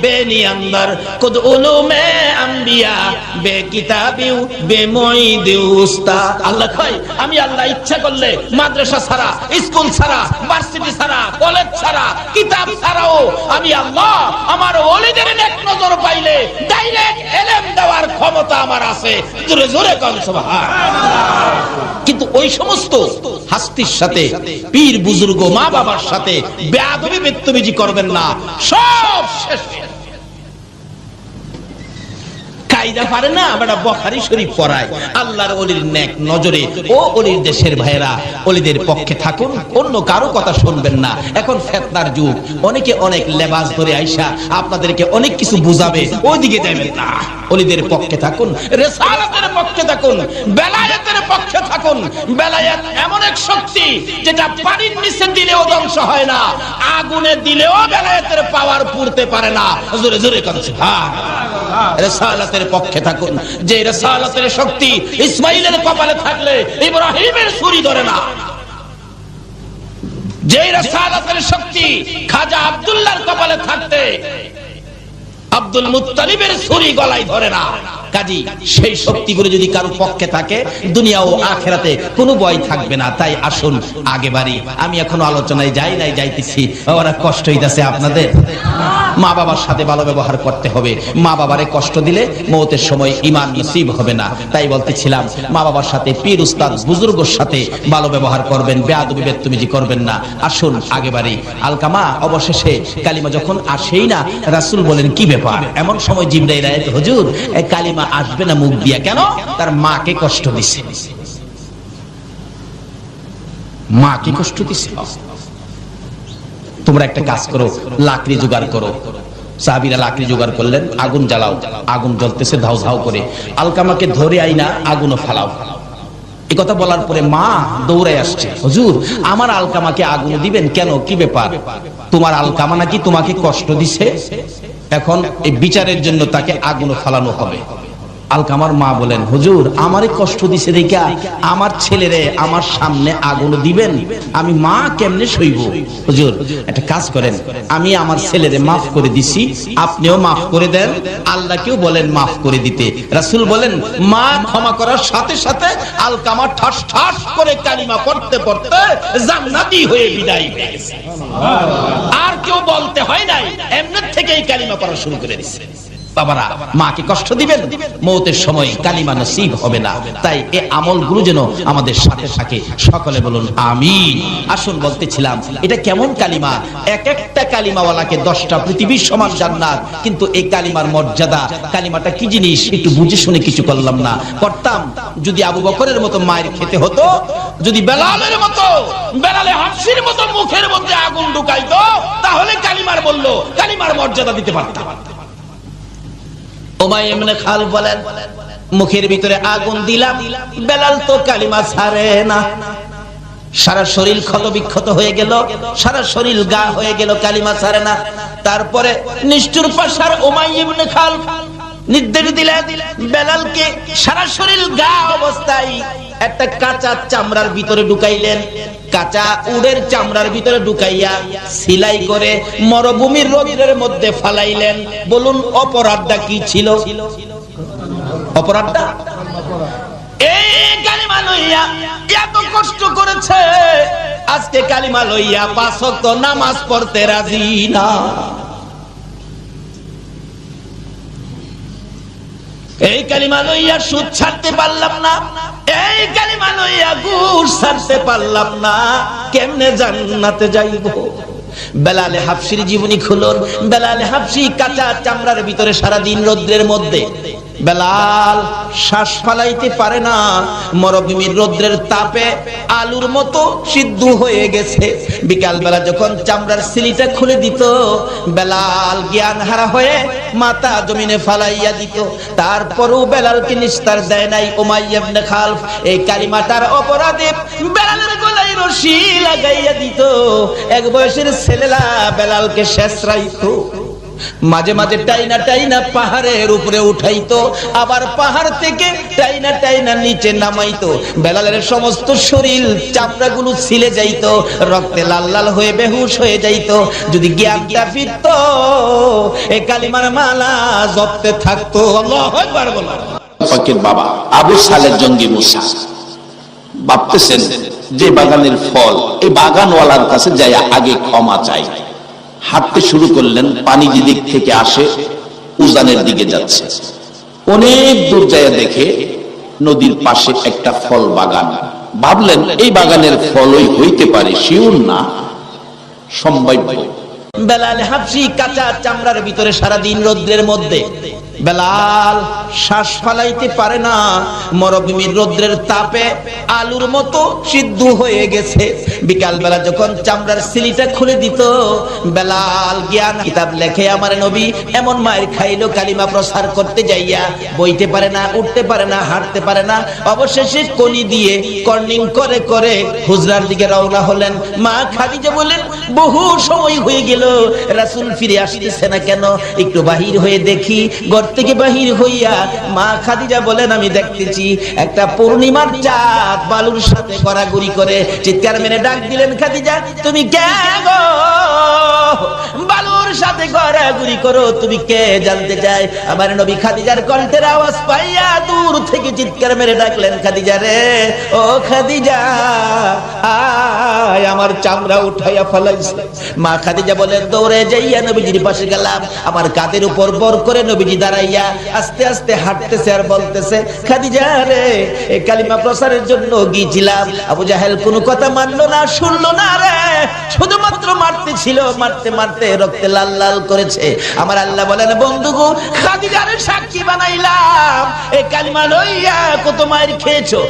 বেনি আন্দার কুদ উলুমে আম্বিয়া, বে কিতাবিউ বে মুঈদিউ উস্তাদ। আল্লাহ কয় আমি আল্লাহ ইচ্ছা করলে মাদ্রাসা ছাড়া, স্কুল ছাড়া, ভার্সিটি ছাড়া, কলেজ ছাড়া, কিতাব ছাড়াও আমি আল্লাহ আমার ওলিদের নেক নজর পাইলে ডাইরেক্ট ইলম দেওয়ার ক্ষমতা আমার আছে। জোরে জোরে কোন সুবহানাল্লাহ। কিন্তু ওই সমস্ত হাস্তির সাথে, পীর বুজুর্গ মা বাবার সাথে বেয়াদবি বেত্তবিজি করবেন না, সব শেষ। কায়দা পারে না বেটা বুখারী শরীফ পড়ায়। আল্লাহর ওলির নেক নজরে ও ওলির দেশের ভাইরা ওলিদের পক্ষে থাকুন, অন্য কারো কথা শুনবেন না। এখন ফিতনার যুগ, অনেকে অনেক লেবাস ধরে আইসা আপনাদেরকে অনেক কিছু বুঝাবে, ওইদিকে যাবেন না। ওলিদের পক্ষে থাকুন, রিসালাতের পক্ষে থাকুন, বেলায়েতের পক্ষে থাকুন। বেলায়েত এমন এক শক্তি যেটা পানির নিচে দিলেও ধ্বংস হয় না, আগুনে দিলেও বেলায়েতের পাওয়ার পুড়তে পারে না। জোরে জোরে কথা। রিসালাতের পক্ষে থাকুন, যে রিসালাতের শক্তি ইসমাইলের কপালে থাকলে ইব্রাহিমের ছুরি ধরে না, যে রিসালাতের শক্তি খাজা আব্দুল্লাহর কপালে থাকতে আব্দুল মুত্তালিবের ছুরি গলায় ধরে না। কাজী সেই শক্তিগুলো যদি কারো পক্ষে থাকে দুনিয়া ও আখিরাতে কোনো ভয় থাকবে না। তাই আসুন আগে বাড়ি। আমি এখনো আলোচনায় যাই নাই, যাইতেছি। ওরা কষ্ট হইতাছে আপনাদের? মা বাবার সাথে ভালো ব্যবহার করতে হবে। মা বাবারে কষ্ট দিলে মওতের সময় ঈমান নসিব হবে না। তাই বলতেছিলাম মা বাবার সাথে, পীর উস্তাদ বুজুর্গের সাথে ভালো ব্যবহার করবেন, বেয়াদবি বেদতুমিজি করবেন না। আসুন আগে বাড়ি। আলকামা অবশেষে কালিমা যখন আসেই না, রাসূল বলেন কি ব্যাপার? এমন সময় জিবরাইল আয়াত, হুজুর এই কালিমা আসবে না মুখ দিয়া কেন? তার মাকে কষ্ট দিছে। মাকে কষ্ট দিছে। তোমরা একটা কাজ করো, লাকড়ি জোগাড় করো। সাহাবীরা লাকড়ি জোগাড় করলেন, আগুন জ্বালাও। আগুন জ্বলতেছে ধাউ ধাউ করে। আলকামাকে ধরে আইনা আগুনও ফালাও। এই কথা বলার পরে মা দৌড়ে আসছে, হুজুর আমার আলকামাকে আগুন দিবেন কেন? কি ব্যাপার? তোমার আলকামা নাকি তোমাকে কষ্ট দিছে, এখন এই বিচারের জন্য তাকে আগুন ফালানো হবে। আলকামার মা বলেন, হুজুর আমারে কষ্ট দিছে দেখা আমার ছেলেরে আমার সামনে আগুন দিবেন? আমি মা কেমনে সইব? হুজুর একটা কাজ করেন, আমি আমার ছেলেরে মাফ করে দিছি, আপনিও মাফ করে দেন, আল্লাহকেও বলেন মাফ করে দিতে। রাসূল বলেন, মা ক্ষমা করার সাথে সাথে আলকামা ঠাস ঠাস করে কালিমা পড়তে পড়তে জান্নাতি হয়ে বিদায় হয়ে গেছে। আর কেউ বলতে হয় নাই, এমনি থেকেই কালিমা পড়া শুরু করে দিয়েছে। বাবারা, মাকে কষ্ট দিবেন, মওতের সময় কালিমা নসিব হবে না। তাই এই আমলগুলো যেন আমাদের সাথে থাকে। সকলে বলুন আমিন। আসুন বলতেছিলাম এটা কেমন কালিমা? এক একটা কালিমাওয়ালাকে 10টা পৃথিবীর সমান জান্নাত। কিন্তু এই কালিমার মর্যাদা, কালিমাটা কি জিনিস একটু বুঝে শুনে কিছু করলাম না, করতাম। যদি আবু বকরের মতো মায়ের খেতে হতো, যদি বেলালের মতো, বেলালে হাফসির মতো মুখের মধ্যে আগুন ঢুকাইতো, তাহলে কালিমার বলল, কালিমার মর্যাদা দিতে পারতাম। উমাইয়া ইবনে খালফ বলেন, মুখের ভিতরে আগুন দিলাম, বেলাল তো কালিমা ছাড়ে না। সারা শরীর ক্ষত বিক্ষত হয়ে গেল, সারা শরীর গা হয়ে গেল, কালিমা ছাড়ে না। তারপরে নিষ্ঠুর পাশার উমাইয়া ইবনে খালফ নির্দেশ দিলেন, বেলালকে সারা শরীর গা অবস্থায় একটা কাঁচা চামড়ার ভিতরে ঢুকাইলেন। কাঁচা উটের চামড়ার ভিতরে ঢুকাইয়া সেলাই করে মরুভূমির রোদের মধ্যে ফালাইলেন। বলুন অপরাধটা কি ছিল? অপরাধটা এই কালিমা লইয়া এত কষ্ট করেছে, আজকে কালিমা লইয়া 5 ওয়াক্ত নামাজ পড়তে রাজি না। এই কালিমা লইয়া সুদ ছাড়তে পারলাম না, এই কালিমা লইয়া ঘুষ ছাড়তে পারলাম না, কেমনে জান্নাতে যাইব? বেলালে হাফসির জীবনী খুলুন। বেলালে হাফসি কাঁচা চামড়ার ভিতরে সারা দিন রৌদ্রের মধ্যে, বেলাল শ্বাস ফালাইতে পারে না, মরুভূমির রৌদ্রের তাপে আলুর মতো সিদ্ধ হয়ে গেছে। বিকাল বেলা যখন চামড়ার সিলিটা খুলে দিত, বেলাল জ্ঞান হারা হয়ে মাথা জমিনে ফালাইয়া দিত। তারপরও বেলালকে নিস্তার দেয় নাই উমাইয়া ইবনে খালফ। এই কালিমাটার অপরাধে বেলালের গলায় রশি লাগাইয়া দিত। এক বয়সের ছেলেরা বেলালকে শেষরাইতো। মাঝে মাঝে টাইনা টাইনা পাহাড়ের উপরে উঠাইতো, আবার পাহাড় থেকে টাইনা টাইনা নিচে নামাইতো। বেলালের সমস্ত শরীর চামড়াগুলো ছিলে যাইতো, রক্তে লাল লাল হয়ে বেহুশ হয়ে যাইতো। যদি জ্ঞানটা ফিরত, এই কালিমার মালা জপতে থাকতো। আল্লাহু আকবার বলো। পাকের বাবা আবু সালেহ জঙ্গি মুসা ভাবতেছেন যে বাগানের ফল, এই বাগানওয়ালার কাছে যায় আগে ক্ষমা চাই। হাঁটতে শুরু করলেন, পানি যে দিক থেকে আসে উজানের দিকে যাচ্ছে। অনেক দূর যায় দেখে নদীর পাশে একটা ফল বাগান। ভাবলেন এই বাগানের ফলই হইতে পারে, শিওর না, সম্ভাব্য। বেলাল হাফসি কাঁচা চামড়ার ভিতরে সারা দিন রৌদ্রের মধ্যে, বেলাল শ্বাস ফালাইতে পারে না, মরুভূমির রৌদ্রের তাপে আলুর মতো সিদ্ধ হয়ে গেছে। বিকাল বেলা যখন চামড়ার সিলিটা খুলে দিত, বেলাল জ্ঞান কিতাব লেখে আমার নবী এমন মায়ের খাইলো কালিমা প্রচার করতে যাইয়া, বইতে পারে না, উঠতে পারে না, হাঁটতে পারে না। অবশেষে কলি দিয়ে কর্নিং করে করে হুজরার দিকে রওনা হলেন। মা খাদিজা বলেন, বহু সময় হয়ে গেল, রাসূল ফিরে আসতেছে না কেন? একটু বাহির হয়ে দেখি। ঘর থেকে বাহির হইয়া মা খাদিজা বলেন, আমি দেখতেছি একটা পূর্ণিমার চাঁদ বালুর সাথে গড়াগড়ি করে। চিৎকার মেরে ডাক ডাক দিলেন, খাদিজা তুমি কে গো? বালুর সাথে ঘোরাঘুরি করো, তুমি কে জানতে চাই? আমার নবী খাদিজার কণ্ঠের আওয়াজ পাইয়া দূর থেকে চিৎকার মেরে ডাকলেন, খাদিজা রে, ও খাদিজা আয়, আমার চামড়া উঠাইয়া ফেলাইছে। মা খাদিজা বলেন, দৌড়ে যাইয়া নবীজির পাশে গেলাম। আমার কাঁধের উপর বর করে নবীজি দাঁড়াইয়া আস্তে আস্তে হাঁটতেছে আর বলতেছে, খাদিজা রে, এই কালিমা প্রচারের জন্য গিয়েছিলাম, আবু জাহেল কোনো কথা মানলো না, শুনলো না রে, শুধুমাত্র মারতে ছিল, মারতে মারতে রক্তে লাল লাল করেছে। আমার আল্লাহ বলেন, বন্ধুগো খাদিজারে সাক্ষী বানাইলাম, এই কালিমা লইয়া কত মায়ের খেয়েছো।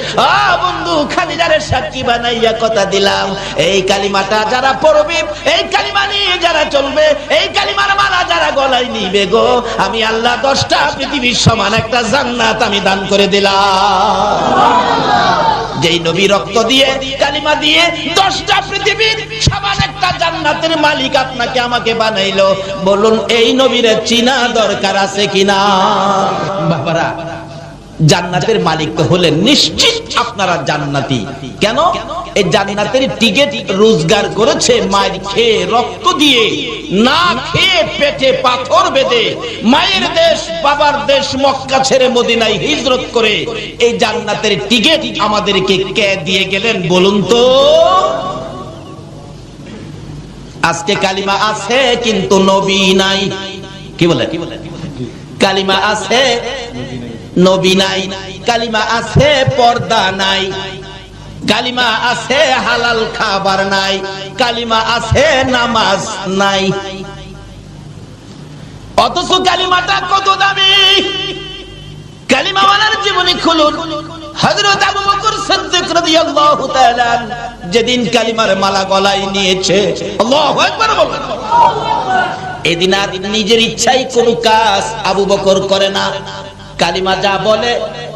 বন্ধু খাদিজারে সাক্ষী বানাইয়া কথা দিলাম, এই কালিমাটা যারা পড়বে, এই কালিমা নিয়ে যারা চলবে, এই কালিমার মালা যারা গলায় নিবে গো, আমি আল্লাহ 10টা পৃথিবীর সমান একটা জান্নাত আমি দান করে দিলাম। যেই নবী রক্ত দিয়ে কালিমা দিয়ে 10টা পৃথিবীর সমান একটা জান্নাতের মালিক আপনাকে আমাকে বানাইলো, বলুন এই নবীর চিনা দরকার আছে কিনা? বাবারা, জান্নাতের মালিক তো হলেন, নিশ্চিত আপনারা জান্নাতি। কেন? এই জান্নাতের টিকিট রোজগার করেছে মায়ের খেয়ে, রক্ত দিয়ে, না খেয়ে পেটে পাথর বেঁধে, মায়ের দেশ বাবার দেশ মক্কা ছেড়ে মদিনায় হিজরত করে এই জান্নাতের টিকিট আমাদেরকে কে দিয়ে গেলেন বলুন তো? আজকে কালিমা আছে কিন্তু নবী নাই। কি বলে? কালিমা আছে নবী নাই, কালিমা আছে পর্দা নাই, কালিমা আছে হালাল খাবার নাই, কালিমা আছে নামাজ নাই। অথচ কালিমাটা কত দামি! কালিমাওয়ালার জীবনী খুলুন। হযরত আবু বকর সিদ্দিক রাদিয়াল্লাহু তাআলা যেদিন কালিমার মালা গলায় নিয়েছে, আল্লাহু আকবার বলেন, এদিন আর নিজের ইচ্ছায় কোনো কাজ আবু বকর করে না। কালিমা যা বলে,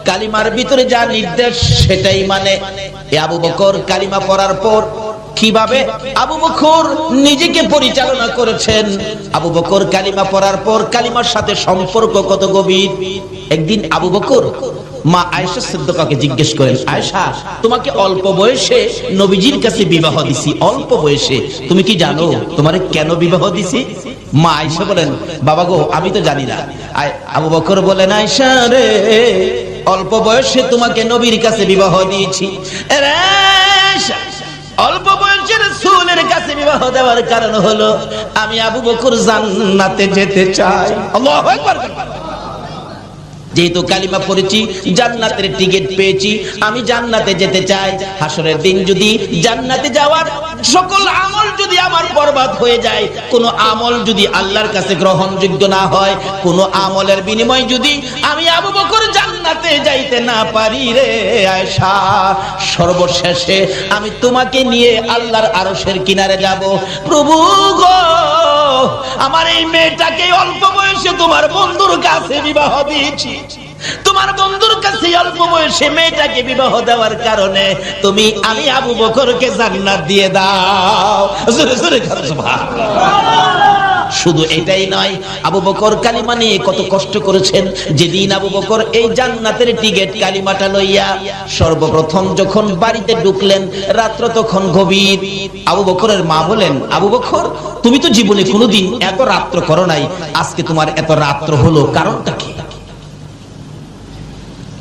কালিমার ভিতরে যা নির্দেশ সেটাই মানে। আবু বকর কালিমা পড়ার পর কিভাবে আবু বকর নিজেকে পরিচালনা করেছেন, আবু বকর কালিমা পড়ার পর কালিমার সাথে সম্পর্ক কত গভীর। একদিন আবু বকর মা আয়েশা সিদ্দিকাকে জিজ্ঞেস করেন, আয়েশা, তোমাকে অল্প বয়সে নবীজির কাছে বিবাহ দিছি, অল্প বয়সে, তুমি কি জানো তোমারে কেন বিবাহ দিছি? মা আয়েশা বলেন, বাবা গো, আমি তো জানি না। আবু বকর বলেন, আয়েশা রে, অল্প বয়সে তোমাকে নবীর কাছে বিবাহ দিয়েছি। অল্প বয়সে রাসূলের কাছে বিবাহ দেওয়ার কারণ হলো আমি আবু বকর জান্নাতে যেতে চাই। আল্লাহু আকবার। যেহেতু কালিমা পড়েছি, জান্নাতের টিকিট পেয়েছি, আমি জান্নাতে যেতে চাই। হাসরের দিন যদি জান্নাতে যাওয়ার সকল আমল যদি আমার বরবাদ হয়ে যায়, কোন আমল যদি আল্লাহর কাছে গ্রহণযোগ্য না হয়, কোন আমলের বিনিময়ে যদি আমি আবু বকর জান্নাতে যাইতে না পারি রে আয়েশা, সর্বশেষে আমি তোমাকে নিয়ে আল্লাহর আরশের কিনারে যাব। প্রভু গো, আমার এই মেয়েটাকে অল্প বয়সে তোমার বন্ধুর কাছে বিবাহ দিয়েছি, তোমার বন্ধুর কাছে অল্প বয়সে মেয়েটাকে বিবাহ দেওয়ার কারণে তুমি আমি আবু বকরকে জান্নাত দিয়ে দাও। জোরে জোরে সুবহানাল্লাহ। শুধু এটাই নয়, আবু বকর কালিমা নিয়ে কত কষ্ট করেছেন। যেদিন আবু বকর এই জান্নাতের টিকিট কালিমাটা লইয়া সর্বপ্রথম যখন বাড়িতে ঢুকলেন, রাত্র তখন গভীর। আবু বকরের মা বলেন, আবু বকর, তুমি তো জীবনে কোনোদিন এত রাত্র করো নাই, আজকে তোমার এত রাত্র হলো, কারণটা কি?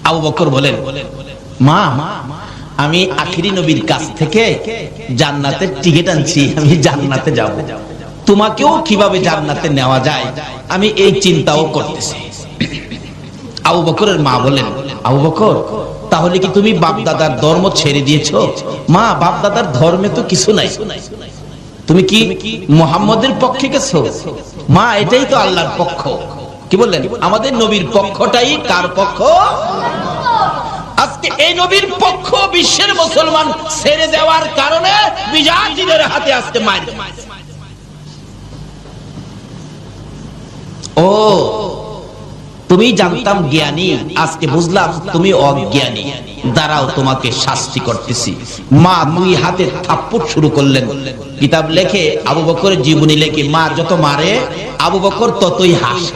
আবু বকর বলেন, মা, আমি আখিরি নবীর কাছ থেকে জান্নাতের টিকিট আনছি, আমি জান্নাতে যাব। তোমাকেও কিভাবে জান্নাতে নেওয়া যায় আমি এই চিন্তাও করতেছি। আবু বকরের মা বলেন, আবু বকর, তাহলে কি তুমি বাপ দাদার ধর্ম ছেড়ে দিয়েছো? মা, বাপ দাদার ধর্মে তো কিছু নাই, তুমি কি মুহাম্মদের পক্ষে গেছো? মা, এটাই তো আল্লাহর পক্ষ। কি বললেন? আমাদের নবীর পক্ষটাই কার পক্ষ? আজকে এই নবীর পক্ষ বিশ্বের মুসলমান ছেড়ে দেওয়ার কারণে বিজাতিদের হাতে আজকে মার। ও, তুমি জানতাম জ্ঞানী, আজকে বুঝলাম তুমি অজ্ঞানী, দাঁড়াও তোমাকে শাস্তি করতেছি। মা দুই হাতে থাপ্পড় শুরু করলেন। কিতাব লেখে, আবু বকরের জীবনী লেখে, মা যত মারে আবু বকর ততই হাসে।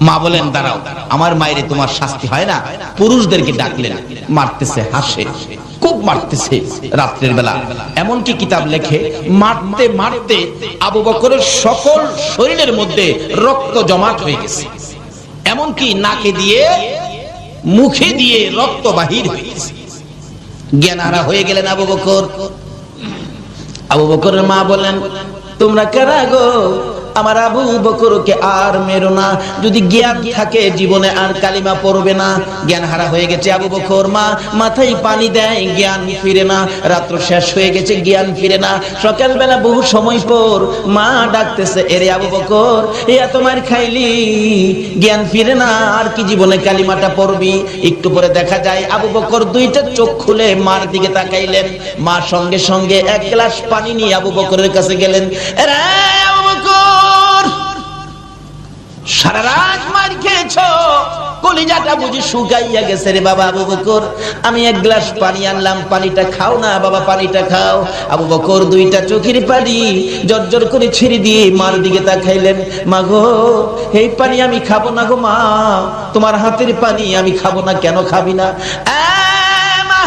মা বলেন, দাঁড়াও, আমার মায়েরে তোমার শাস্তি হয় না। পুরুষদেরকে ডাকলেন, মারতেছে, হাসে। খুব মারতেছে রাত্রের বেলা। এমনকি কিতাব লেখে মারতে মারতে আবু বকরের সকল শরীরের মধ্যে রক্ত জমাট হয়ে গেছে, এমনকি নাকে দিয়ে মুখে দিয়ে রক্ত বাহির হয়ে গেছে। জ্ঞানহারা হয়ে গেলেন আবু বকর। আবু বকরের মা বলেন, তোমরা কারা গো? আমার আবু বকরকে আর মেরো না, যদি জ্ঞান থাকে জীবনে আর কালিমা পড়বে না। জ্ঞান হারা হয়ে গেছে আবু বকর, মা মাথায় পানি দেয়, জ্ঞান ফিরে না। রাত্র শেষ হয়ে গেছে, জ্ঞান ফিরে না। সকালবেলা বহু সময় পর মা ডাকতেছে, এরে আবু বকর, এত মার খাইলি, জ্ঞান ফিরে না, আর কি জীবনে কালিমাটা পড়বি? একটু পরে দেখা যায় আবু বকর দুইটা চোখ খুলে মার দিকে তাকাইলেন। মা সঙ্গে সঙ্গে এক গ্লাস পানি নিয়ে আবু বকরের কাছে গেলেন। এরে আবু বকর, সারা রাত মার খেয়েছো, কলিজাটা বুঝি শুকাইয়া গেছে রে বাবা। আবু বকর, আমি এক গ্লাস পানি আনলাম, পানিটা খাও না বাবা, পানিটা খাও। আবু বকর দুইটা চোখের পানি জর্জর করে ছেড়ে দিয়ে মার দিকে তাকাইলেন। মা গো, এই পানি আমি খাবো না গো মা, তোমার হাতের পানি আমি খাবো না। কেন খাবি না? মা,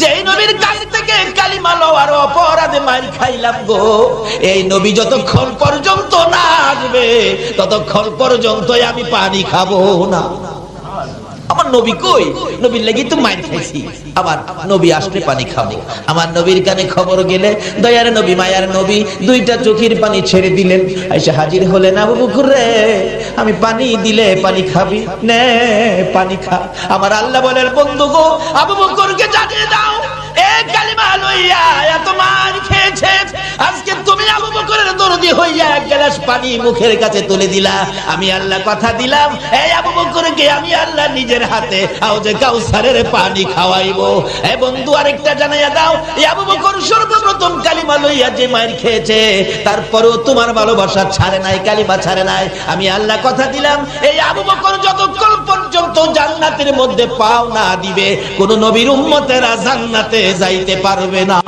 যেই নবীর কাছ থেকে কালিমা লওয়ার অপরাধে মার খাইলাম গো, এই নবী যতক্ষণ পর্যন্ত না আসবে ততক্ষণ পর্যন্ত আমি পানি খাবো না। আমার নবী কই? নবীর লাগি তো মার খাইছি, আবার নবী আসলে পানি খাবো। আমার নবীর কানে খবর গেলে দয়ার নবী, মায়ার নবী দুইটা চোখের পানি ছেড়ে দিলেন। এসে হাজির হলেন। আবু বকর রে, আমি পানি দিলে পানি খাবি? নে পানি খা। আমার আল্লাহ বলেন, বন্ধু গো, আবু বকরকে জানিয়ে দাও, এক কালিমা লইয়া এত মার খেয়েছে, আজকে তুমি আবু বকরের দরদি হইয়া এক গ্লাস পানি মুখের কাছে তুলে দিলা। আমি আল্লাহ কথা দিলাম, এই আবু বকরকে আমি আল্লাহ নিজের হাতে হাউজে কাউসারের পানি খাওয়াইবো। এই বন্ধু, আরেকটা জানাইয়া দাও, এই আবু বকর সর্বপ্রথম কালিমা লইয়া যে মার খেয়েছে, তারপরেও তোমার ভালোবাসা ছাড়ে নাই, কালিমা ছাড়ে নাই। আমি আল্লাহ কথা দিলাম, এই আবু বকর যতক্ষণ পর্যন্ত জান্নাতের মধ্যে পাও না দিবে, কোন নবীর উম্মতেরা জান্নাতে যাইতে পারবে না।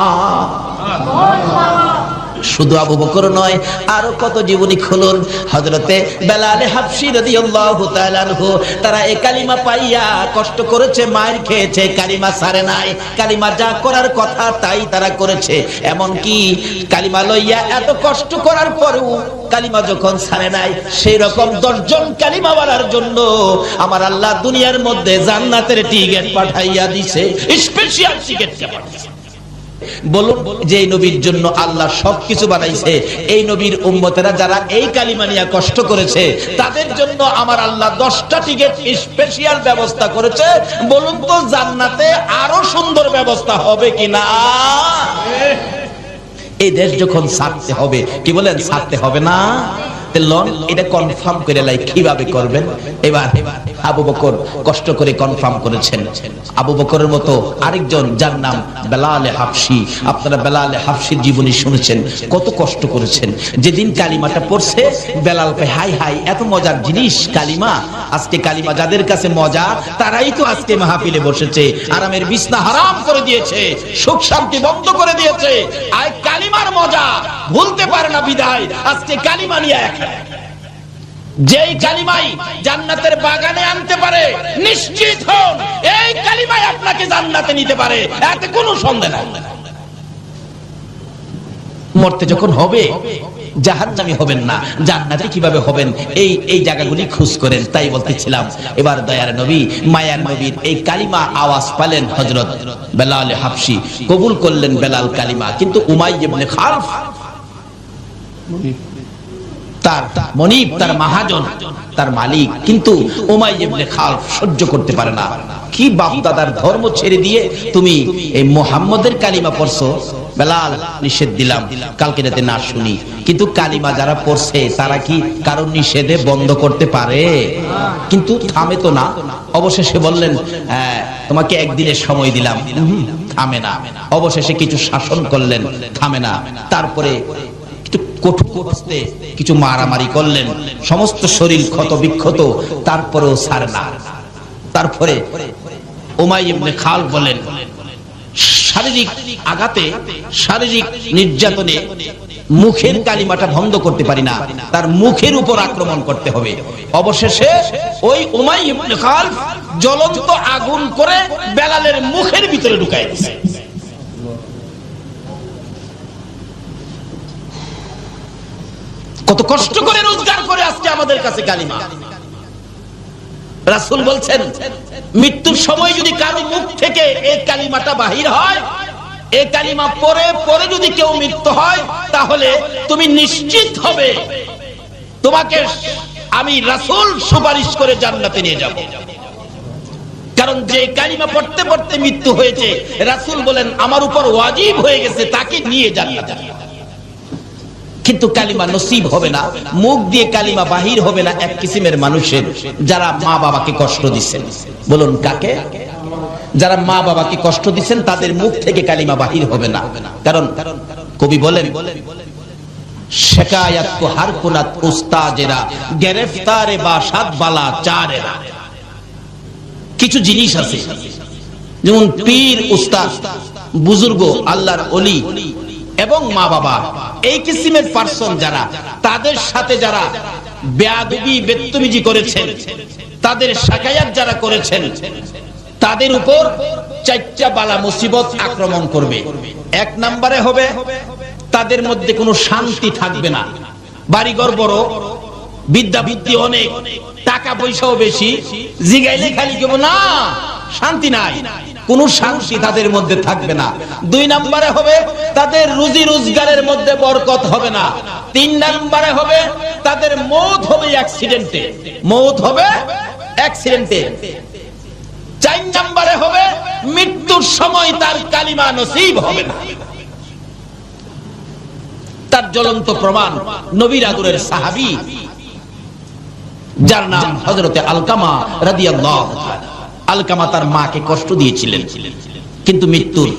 শুধু আবু বকর নয়, আরো কত জীবনী খুলুন। হযরতে বেলাল হাবশী রাদিয়াল্লাহু তাআলা আনহু, তারা এই কালিমা পাইয়া কষ্ট করেছে, মার খেয়েছে, কালিমা ছাড়ে নাই। কালিমা যা করার কথা তাই তারা করেছে। এমন কি কালিমা লইয়া এত কষ্ট করার পরেও কালিমা যখন ছাড়ে নাই, সেই রকম 10 জন কালিমাওয়ালার জন্য আমার আল্লাহ দুনিয়ার মধ্যে জান্নাতের টিকিট পাঠাইয়া দিছে, স্পেশাল টিকিট পাঠাইছে। বলুন, যে নবীর জন্য আল্লাহ সবকিছু বানাইছে, এই নবীর উম্মতেরা যারা এই কালিমা নিয়ে কষ্ট করেছে, তাদের জন্য আমার আল্লাহ 10টা টিকিট স্পেশাল ব্যবস্থা করেছে। বলুন তো, জান্নাতে আরো সুন্দর ব্যবস্থা হবে কিনা? এই দেশ যখন ছাড়তে হবে, কি বলেন, ছাড়তে হবে না? এটা কনফার্ম করে লাই, কিভাবে করবেন? এবার আবু বকর কষ্ট করে কনফার্ম করেছেন। আবু বকরের মতো আরেকজন, যার নাম বেলাল হাবশী, আপনারা বেলাল হাবশীর জীবনী শুনেছেন, কত কষ্ট করেছেন। যেদিন কালিমাটা পড়ছে, বেলাল কে হাই হাই, এত মজার জিনিস কালিমা। আজকে কালিমা যাদের কাছে মজা, তারাই তো আজকে মাহফিলে বসেছে, আরামের বিছনা হারাম করে দিয়েছে, সুখ শান্তি বন্ধ করে দিয়েছে। আর কালিমার মজা ভুলতে পারে না বিদায় আজকে কালিমা নিয়ে যেই কালিমাই জান্নাতের বাগানে আনতে পারে, নিশ্চিত হন এই কালিমাই আপনাকে জান্নাতে নিতে পারে, এতে কোনো সন্দেহ নাই। মরতে যখন হবে জাহান্নামী হবেন না, জান্নাতে কিভাবে হবেন, এই জায়গাগুলি খোঁজ করেন। তাই বলতেছিলাম, এবার দয়ার নবী, মায়ার নবীর এই কালিমা আওয়াজ পেলেন হযরত বেলাল হাবশী, কবুল করলেন বেলাল কালিমা। কিন্তু উমাইয়া ইবনে খালফ, তার মনিব, তার মহাজন, তার মালিক, কিন্তু উমাইয়া ইবনে খালফ সহ্য করতে পারে না। কি বাপ দাদার ধর্ম ছেড়ে দিয়ে তুমি এই মুহাম্মদের কালিমা পড়ছো? বেলাল, নিষেধ দিলাম, কালকে রাতে না শুনি। কিন্তু কালিমা যারা পড়ছে, তারা কি কারণ নিষেধে বন্ধ করতে পারে? কিন্তু থামে তো না। অবশেষে বললেন, তোমাকে একদিনের সময় দিলাম, থামে না। অবশেষে কিছু শাসন করলেন, থামে না। তারপরে কঠোর হস্তে কিছু মারামারি করলেন, সমস্ত শরীর ক্ষত বিক্ষত, তারপরেও ছাড়ে না। তারপরে উমাইয়া ইবনে খালফ বলেন, শারীরিক আঘাতে, শারীরিক নির্যাতনে মুখের কালিমাটা বন্ধ করতে পারি না, তার মুখের উপর আক্রমণ করতে হবে। অবশেষে ওই উমাইয়া ইবনে খালফ জ্বলন্ত আগুন করে বেলালের মুখের ভিতরে ঢুকাই দিয়েছে। কত কষ্ট করে রোজগার করে আজকে আমাদের কাছে কালিমা। রাসূল বলছেন মৃত্যুর সময় যদি কারো মুখ থেকে এই কালিমাটা বাহির হয়, এই কালিমা পরে পরে যদি কেউ মৃত্যু হয়, তাহলে তুমি নিশ্চিত হবে তোমাকে আমি রাসূল সুপারিশ করে জান্নাতে নিয়ে যাব। কারণ যে কালিমা পড়তে পড়তে মৃত্যু হয়েছে, রাসূল বলেন আমার উপর ওয়াজিব হয়ে গেছে তাকে নিয়ে জান্নাতে। কিন্তু কালিমা নসিব হবে না, মুখ দিয়ে কালিমা বাহির হবে না এক কিসিমের মানুষের, যারা মা বাবাকে কষ্ট দিচ্ছেন। বলুন কাকে? যারা মা বাবাকে কষ্ট দিচ্ছেন তাদের মুখ থেকে কালিমা বাহির হবে না। কারণ কবি বলেন শিকায়াত কো হার কুনাত উস্তাজেরা গ্রেফতারে বাসাত বালা চারেরা। কিছু জিনিস আছে যেমন পীর, উস্তাদ, বুজুর্গ, আল্লাহর ওলি এবং মা বাবা, এই কিসিমের পার্সন যারা, তাদের সাথে যারা বেয়াদবি বেত্তমিজি করেছেন, তাদের শিকায়াত যারা করেছেন, তাদের উপর চারটা বালা মুসিবত আক্রমণ করবে। এক নম্বরে হবে তাদের মধ্যে কোনো শান্তি থাকবে না। বাড়িঘর বড়, বিদ্যা বুদ্ধি অনেক, টাকা পয়সাও বেশি, জিগাইলে খালি কেবল না, শান্তি নাই, কোন শান্তি তাদের মধ্যে থাকবে না। দুই নম্বরে হবে তাদের রুজি রোজগারের মধ্যে বরকত হবে না। তিন নম্বরে হবে তাদের মৌত হবে অ্যাক্সিডেন্টে, মৌত হবে অ্যাক্সিডেন্টে। চার নম্বরে হবে মৃত্যুর সময় তার কালিমা নসিব হবে না। তার জ্বলন্ত প্রমাণ নবীর আদরের সাহাবী যার নাম হযরতে আলকামা রাদিয়াল্লাহু তাআলা। আলকামা তার মাকে কষ্ট দিয়েছিলেন, কিন্তু মৃত্যুর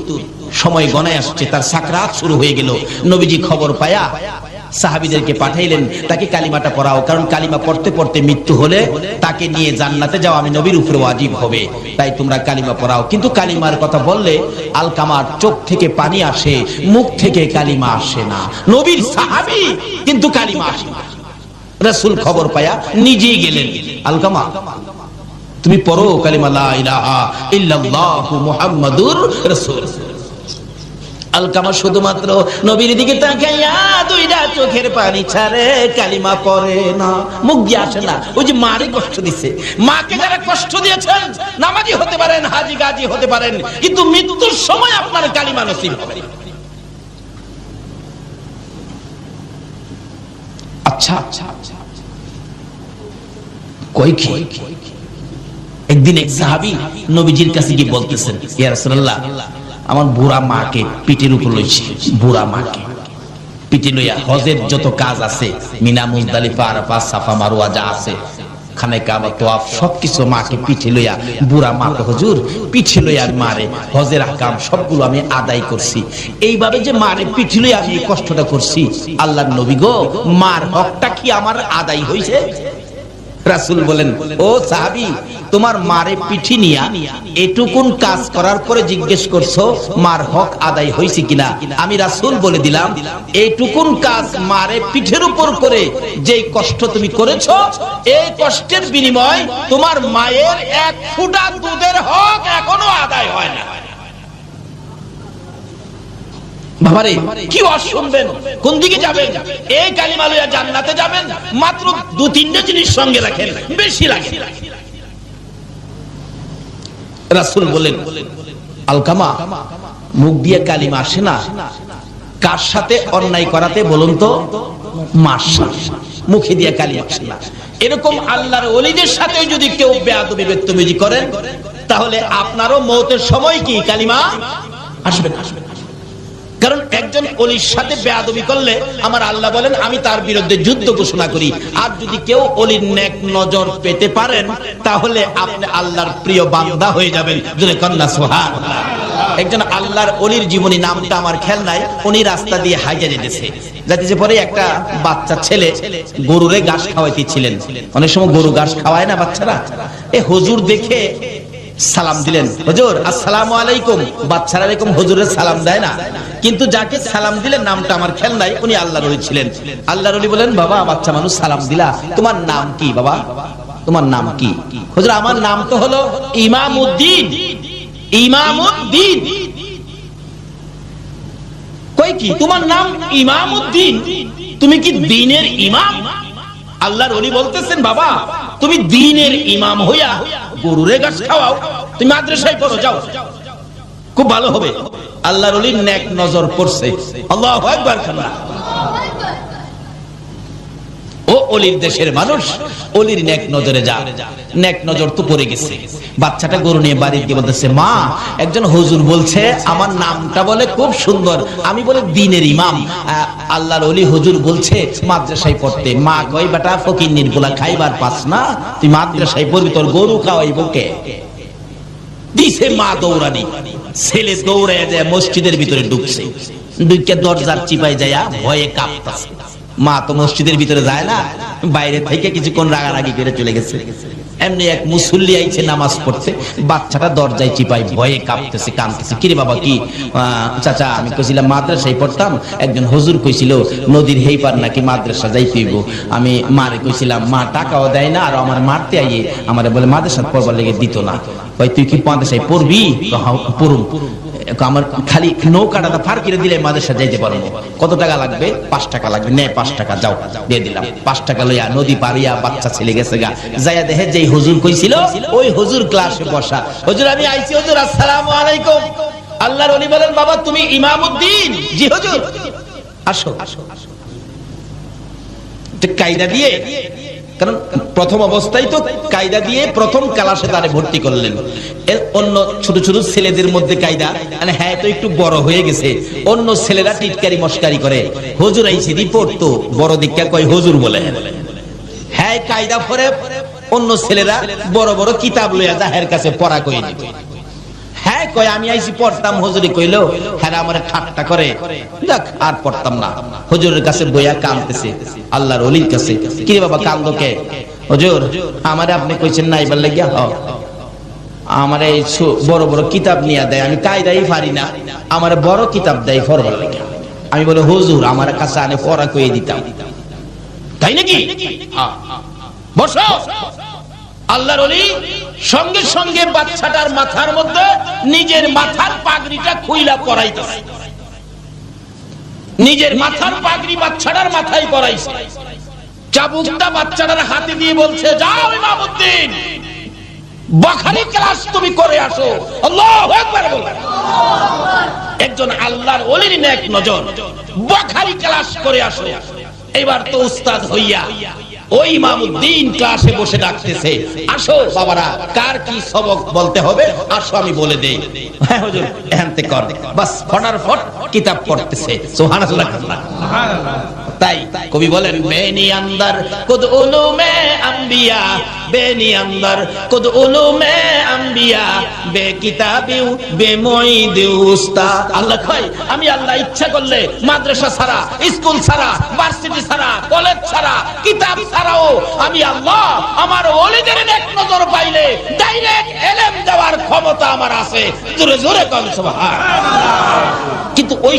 সময় গণায় আসছে, তার সাকরাত শুরু হয়ে গেল। নবীজি খবর পায়া সাহাবীদেরকে পাঠাইলেন তাকে কালিমাটা পড়াও, কারণ কালিমা পড়তে পড়তে মৃত্যু হলে তাকে নিয়ে জান্নাতে যাওয়া আমি নবীর উপরে ওয়াজিব হবে, তাই তোমরা কালিমা পড়াও। কিন্তু কালিমার কথা বললে আলকামার চোখ থেকে পানি আসে, মুখ থেকে কালিমা আসে না। নবীর সাহাবী কিন্তু কালিমা আসে না। রাসূল খবর পায়া নিজেই গেলেন, আলকামা তুমি পড়ো কালিমা লা ইলাহা ইল্লাল্লাহু মুহাম্মাদুর রাসূল। আলকামা শুধুমাত্র নবীর দিকে তাকাইয়া দুইটা চোখের পানি ছাড়ে, কালিমা পড়ে না, মুখ দিয়ে আসে না। ওই যে মারে কষ্ট দিছে, মাকে যারা কষ্ট দিয়েছেন, নামাজি হতে পারেন, হাজী গাজী হতে পারেন, কিন্তু মৃত্যুর সময় আপনার কালিমা নসিব হবে না। আচ্ছা আচ্ছা কই কি একদিন এক সাহাবী নবীজির কাছে গিয়ে বলতেছেন, ইয়া রাসূলুল্লাহ আমার বুড়া মাকে পিঠের উপর লইছি, বুড়া মাকে পিঠে লইয়া হজের যত কাজ আছে, মিনা মুজদালিফা আরাফা সাফা মারওয়া যা আছে, খানে কাবা তোয়াফ সবকিছু মাকে পিঠে লইয়া, বুড়া মাকে হুজুর পিঠে লইয়া মারে হজের আহকাম সবগুলো আমি আদায় করছি। এইভাবে যে মারে পিঠে লইয়া আমি এই কষ্টটা করছি, আল্লাহর নবী গো মার হকটা কি আমার আদায় হইছে? রাসূল বলেন, ও সাহাবী তোমার মারে পিঠি নিয়া এটুকুন কাজ করার পরে জিজ্ঞেস করছো মার হক আদায় হইছে কিনা? আমি রাসূল বলে দিলাম এইটুকুন কাজ মারে পিঠের উপর করে যেই কষ্ট তুমি করেছো, এই কষ্টের বিনিময় তোমার মায়ের এক ফোঁটা দুধের হক এখনো আদায় হয় না। বাবারে কি ওয়াজ শুনবেন, কোন দিকে যাবেন? এই কালিমা লইয়া জান্নাতে যাবেন, মাত্র দু তিনটা জিনিস সঙ্গে রাখেন, বেশি লাগে। রাসূল বলেন, আলকামা মুখ দিয়ে কালিমা আসে না, কার সাথে অন্যায় করাতে বলুন তো? মার সাথে। মুখে দিয়ে কালিমা আসে না। এরকম আল্লাহর ওলিদের সাথে যদি কেউ বেয়াদবি বেত্তমিজি করেন, তাহলে আপনারও মওতের সময় কি কালিমা আসবে না। কারণ একজন ওলির সাথে বেয়াদবি করলে আমার আল্লাহ বলেন আমি তার বিরুদ্ধে যুদ্ধ ঘোষণা করি। আর যদি কেউ ওলির নেক নজর পেতে পারেন, তাহলে আপনি আল্লাহর প্রিয় বান্দা হয়ে যাবেন। জোরে কন্যা সুবহানাল্লাহ। একজন আল্লাহর ওলির জীবনী, নামটা আমার খেয়াল নাই, উনি রাস্তা দিয়ে হাইজা যেতেছে, যাইতেছে পরে একটা বাচ্চা ছেলে গরুরে ঘাস খাওয়াইতেছিলেন। অনেক সময় গরু ঘাস খাওয়ায় না বাচ্চারা, এ হুজুর দেখে সালাম দিলেন, হুজুর আসসালামু আলাইকুম। বাচ্চারা এরকম হুজুরের সালাম দেয় না, কিন্তু যাকে সালাম দিলেন নামটা আমার খেয়াল নাই, উনি আল্লাহর ওলি ছিলেন। আল্লাহর ওলি বলেন, বাবা বাচ্চা মানুষ সালাম দিলা, তোমার নাম কি বাবা? তোমার নাম কি? হুজুর আমার নাম তো হলো ইমামউদ্দিন। ইমামউদ্দিন কই কি তোমার নাম ইমামউদ্দিন? তুমি কি দ্বীনের ইমাম? আল্লাহর ওলি বলতেছেন বাবা তুমি দ্বীনের ইমাম হইয়া গরুরে ঘাস খাওয়াও, তুমি মাদ্রাসায় পড়ো যাও, খুব ভালো হবে। আল্লাহর ওলির নেক নজর পড়ছে। আল্লাহু আকবার। ও অলির দেশের মানুষ, অলির নেক নজরে যা। নেক নজর তো পড়ে গেছে। বাচ্চাটা গরু নিয়ে বাড়ি গিয়ে বলতেছে, মা একজন হুজুর বলছে আমার নামটা বলে খুব সুন্দর, আমি বলে দ্বীনের ইমাম। আল্লাহর ওলি হুজুর বলছে মাদ্রাসায় পড়তে। মা কই বেটা ফকিন্নির পোলা খাইবার পাস না, তুই মাদ্রাসায় পড়বি, তোর গরু খাওয়াইব কে? দিছে মা দৌড়ানি। ছেলে দৌড়ায় যায় মসজিদের ভিতরে ঢুকছে, ঢুকে দরজার চিপায় যায় ভয়ে কাঁপতাছে। মা তো মসজিদের ভিতরে যায় না, বাইরে থেকে কিছুক্ষণ রাগারাগি করে চলে গেছে। এমনি এক মুসল্লি আইছে নামাজ পড়তে, বাচ্চাটা দরজায় চিপাই ভয়ে কাঁপতেছে, কাঁদতেছে। কিরে বাবা কি? চাচা আমি কইছিলাম মাদ্রাসায় পড়তাম, একজন হুজুর কইছিল নদীর হেই পার নাকি মাদ্রাসা যাইতে হইব। আমি মারে কইছিলাম, মা টাকাও দেয় না, আর আমার মারতে আইয়ে আমারে বলে মাদ্রাসা পড়বার লেগে দিত না। কই তুই কি মাদ্রাসায় পড়বি? পড়ুম। আমার খালি নৌকাটা পার করে দিলে মাদ্রাসা যাইতে পারবো। কত টাকা লাগবে? 5 টাকা লাগবে। নে 5 টাকা যাও, দিয়ে দিলাম। 5 টাকা লইয়া নদী পারিয়া বাচ্চা ছেলে গেছে গা। যাইয়া দেখে যেই হুজুর কইছিল ওই হুজুর ক্লাসে বসা। হুজুর আমি আইছি হুজুর, আসসালামু আলাইকুম। আল্লাহর ওলি বলেন, বাবা তুমি ইমামউদ্দিন? জি হুজুর। আসো। কায়দা দিয়ে, কারণ প্রথম অবস্থায় তো কায়দা দিয়ে প্রথম ক্লাসে তারে ভর্তি করলেন। অন্য ছোট ছোট ছেলেদের মধ্যে কায়দা, মানে হ্যাঁ তো একটু বড় হয়ে গেছে, অন্য ছেলেরা টিটকারি মস্কারি করে। হুজুর আইছে দি পড়তো, বড় দীক্ষা কয় হুজুর বলে। হ্যাঁ কায়দা পরে অন্য ছেলেরা বড় বড় কিতাব লইয়া যাহের কাছে পড়া কই দিত। হ্যাঁ কয় আমি আইছি পড়তাম, হুজুরি কইলো হ্যাঁ আমারে ঠাট্টা করে, যাক আর পড়তাম না। হুজুরের কাছে বইয়া কাঁদতেছে, আল্লাহর ওলির কাছে। কি রে বাবা কান্দো কে? হুজুর আমারে আপনি কইছেন না এবার লাগিয়া আমারে বড় বড় কিতাব নিয়ে দেয়, আমি কায়দাই পারি না, আমারে বড় কিতাব দেয় পড়বার লাগে। আমি বলে হুজুর আমার কাছে আনে পড়া কইয়ে দিতাম। তাই নাকি? বসো। আল্লাহর ওলি সঙ্গে সঙ্গে বাচ্চাটার মাথার মধ্যে নিজের মাথার পাগড়িটা খুইলা পরাইতেছে। নিজের মাথার পাগড়ি বাচ্চাটার মাথায় পরাইছে। চাবুকটা বাচ্চাটার হাতে দিয়ে বলছে, যাও ইমামউদ্দিন বখারি ক্লাস তুমি করে আসো। আল্লাহু আকবার বলো। একজন আল্লাহর ওলির নেক নজর, বখারি ক্লাস করে আসো। এবার তো উস্তাদ হইয়া ওই ইমামউদ্দিন ক্লাসে বসে ডাকতেছে, আসো বাবারা কার কি সবক বলতে হবে আসো আমি বলে দেই। হ্যাঁ হুজুর এখানতে কর। বাস ফটাফট কিতাব পড়তেছে। সুবহানাল্লাহ। তাই কবি বলেন, বেনি আন্দার কুদ উলুমে আম্বিয়া, বেনি আন্দার কুদ উলুমে আম্বিয়া, বে কিতাবিউ বে মুঈদিউ উস্তাদ। আল্লাহ কয় আমি আল্লাহ ইচ্ছা করলে মাদ্রাসা ছাড়া, স্কুল ছাড়া, ভার্সিটি ছাড়া, কলেজ ছাড়া, কিতাব ছাড়াও আমি আল্লাহ আমার ওলিদের নেক নজর পাইলে ডাইরেক্ট ইলম দেওয়ার ক্ষমতা আমার আছে। জোরে জোরে কোন সুবহানাল্লাহ। কিন্তু ওই